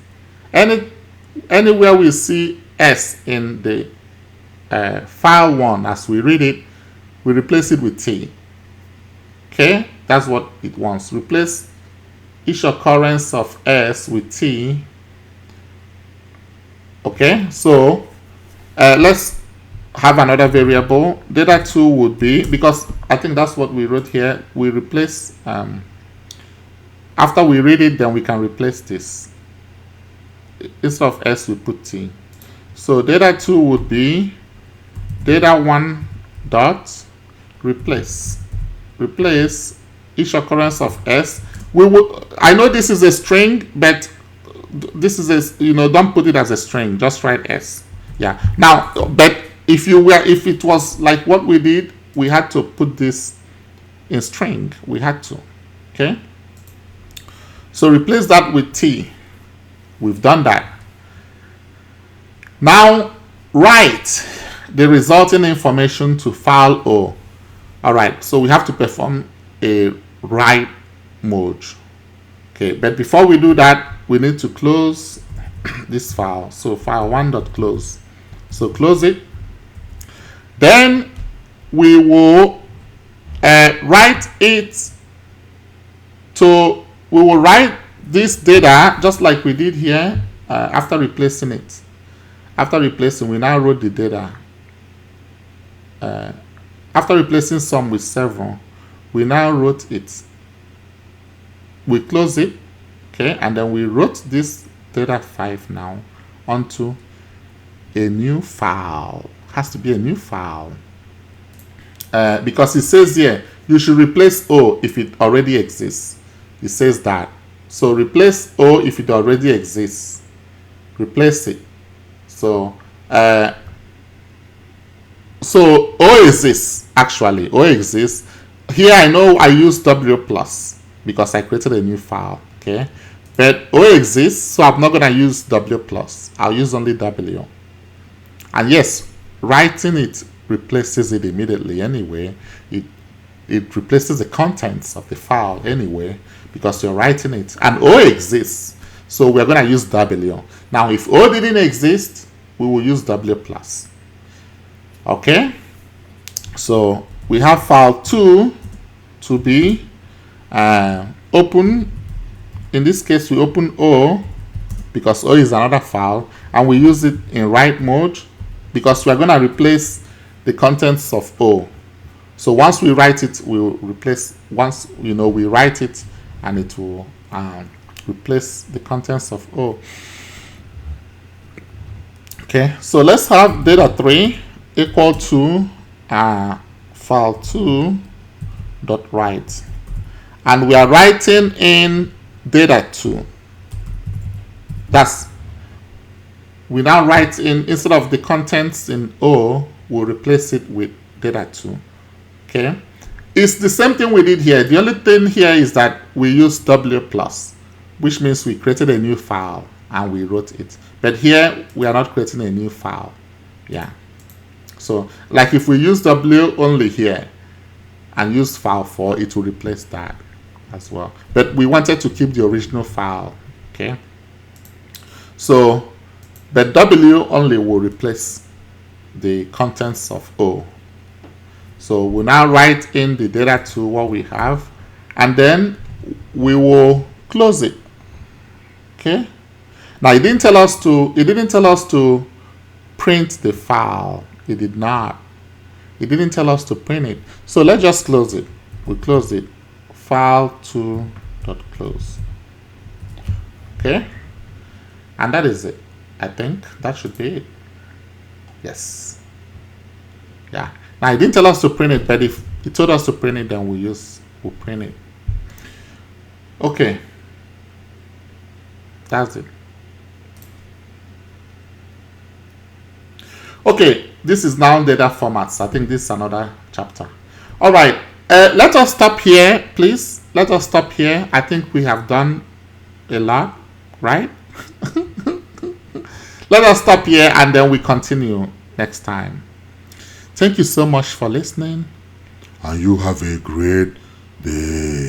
Anywhere we see S in the file 1 as we read it, we replace it with T. Okay, that's what it wants. Replace each occurrence of S with T. Okay, so let's have another variable. Data2 would be, because I think that's what we wrote here, we replace, after we read it, then we can replace this. Instead of S, we put T. So data2 would be data1 dot replace. Replace each occurrence of S. We will, I know this is a string, but this is a, don't put it as a string, just write S. Yeah. Now, but if it was like what we did, we had to put this in string. We had to. Okay. So replace that with T. We've done that. Now write the resulting information to file O. All right. So we have to perform a write mode. Okay. But before we do that, we need to close this file. So file1.close. So close it. Then we will write it to, we will write this data just like we did here. after replacing it, we now wrote the data. After replacing sum with 7, we now wrote it. We close it, okay, and then we wrote this data 5 now onto a new file. Has to be a new file, because it says here you should replace O if it already exists. It says that. So replace O if it already exists. Replace it. So O exists, actually. O exists. Here I know I use W plus because I created a new file. Okay. But O exists, so I'm not gonna use W plus. I'll use only W. And yes, writing it replaces it immediately anyway. It replaces the contents of the file anyway because you're writing it. And O exists, so we're gonna use W. Now if O didn't exist, we will use W plus. Okay, so we have file 2 to be open. In this case, we open O because O is another file, and we use it in write mode because we're going to replace the contents of O. So once we write it, we'll replace, once we write it, and it will replace the contents of O. Okay, so let's have data 3 equal to file 2 dot write, and we are writing in data 2. That's, we now write in, instead of the contents in O, we'll replace it with data 2. Okay, it's the same thing we did here. The only thing here is that we use W plus, which means we created a new file and we wrote it. But here we are not creating a new file. Yeah. So, like if we use W only here and use file 4, it will replace that as well. But we wanted to keep the original file, okay? So, but W only will replace the contents of O. So we now write in the data to what we have, and then we will close it, okay? Now it didn't tell us to print the file. It did not. It didn't tell us to print it. So let's just close it. We close it. File 2 dot close. Okay? And that is it. I think that should be it. Yes. Yeah. Now it didn't tell us to print it, but if it told us to print it, then we'll print it. Okay. That's it. Okay, this is now data formats. I think this is another chapter. All right, let us stop here, please. Let us stop here. I think we have done a lot, right? Let us stop here and then we continue next time. Thank you so much for listening. And you have a great day.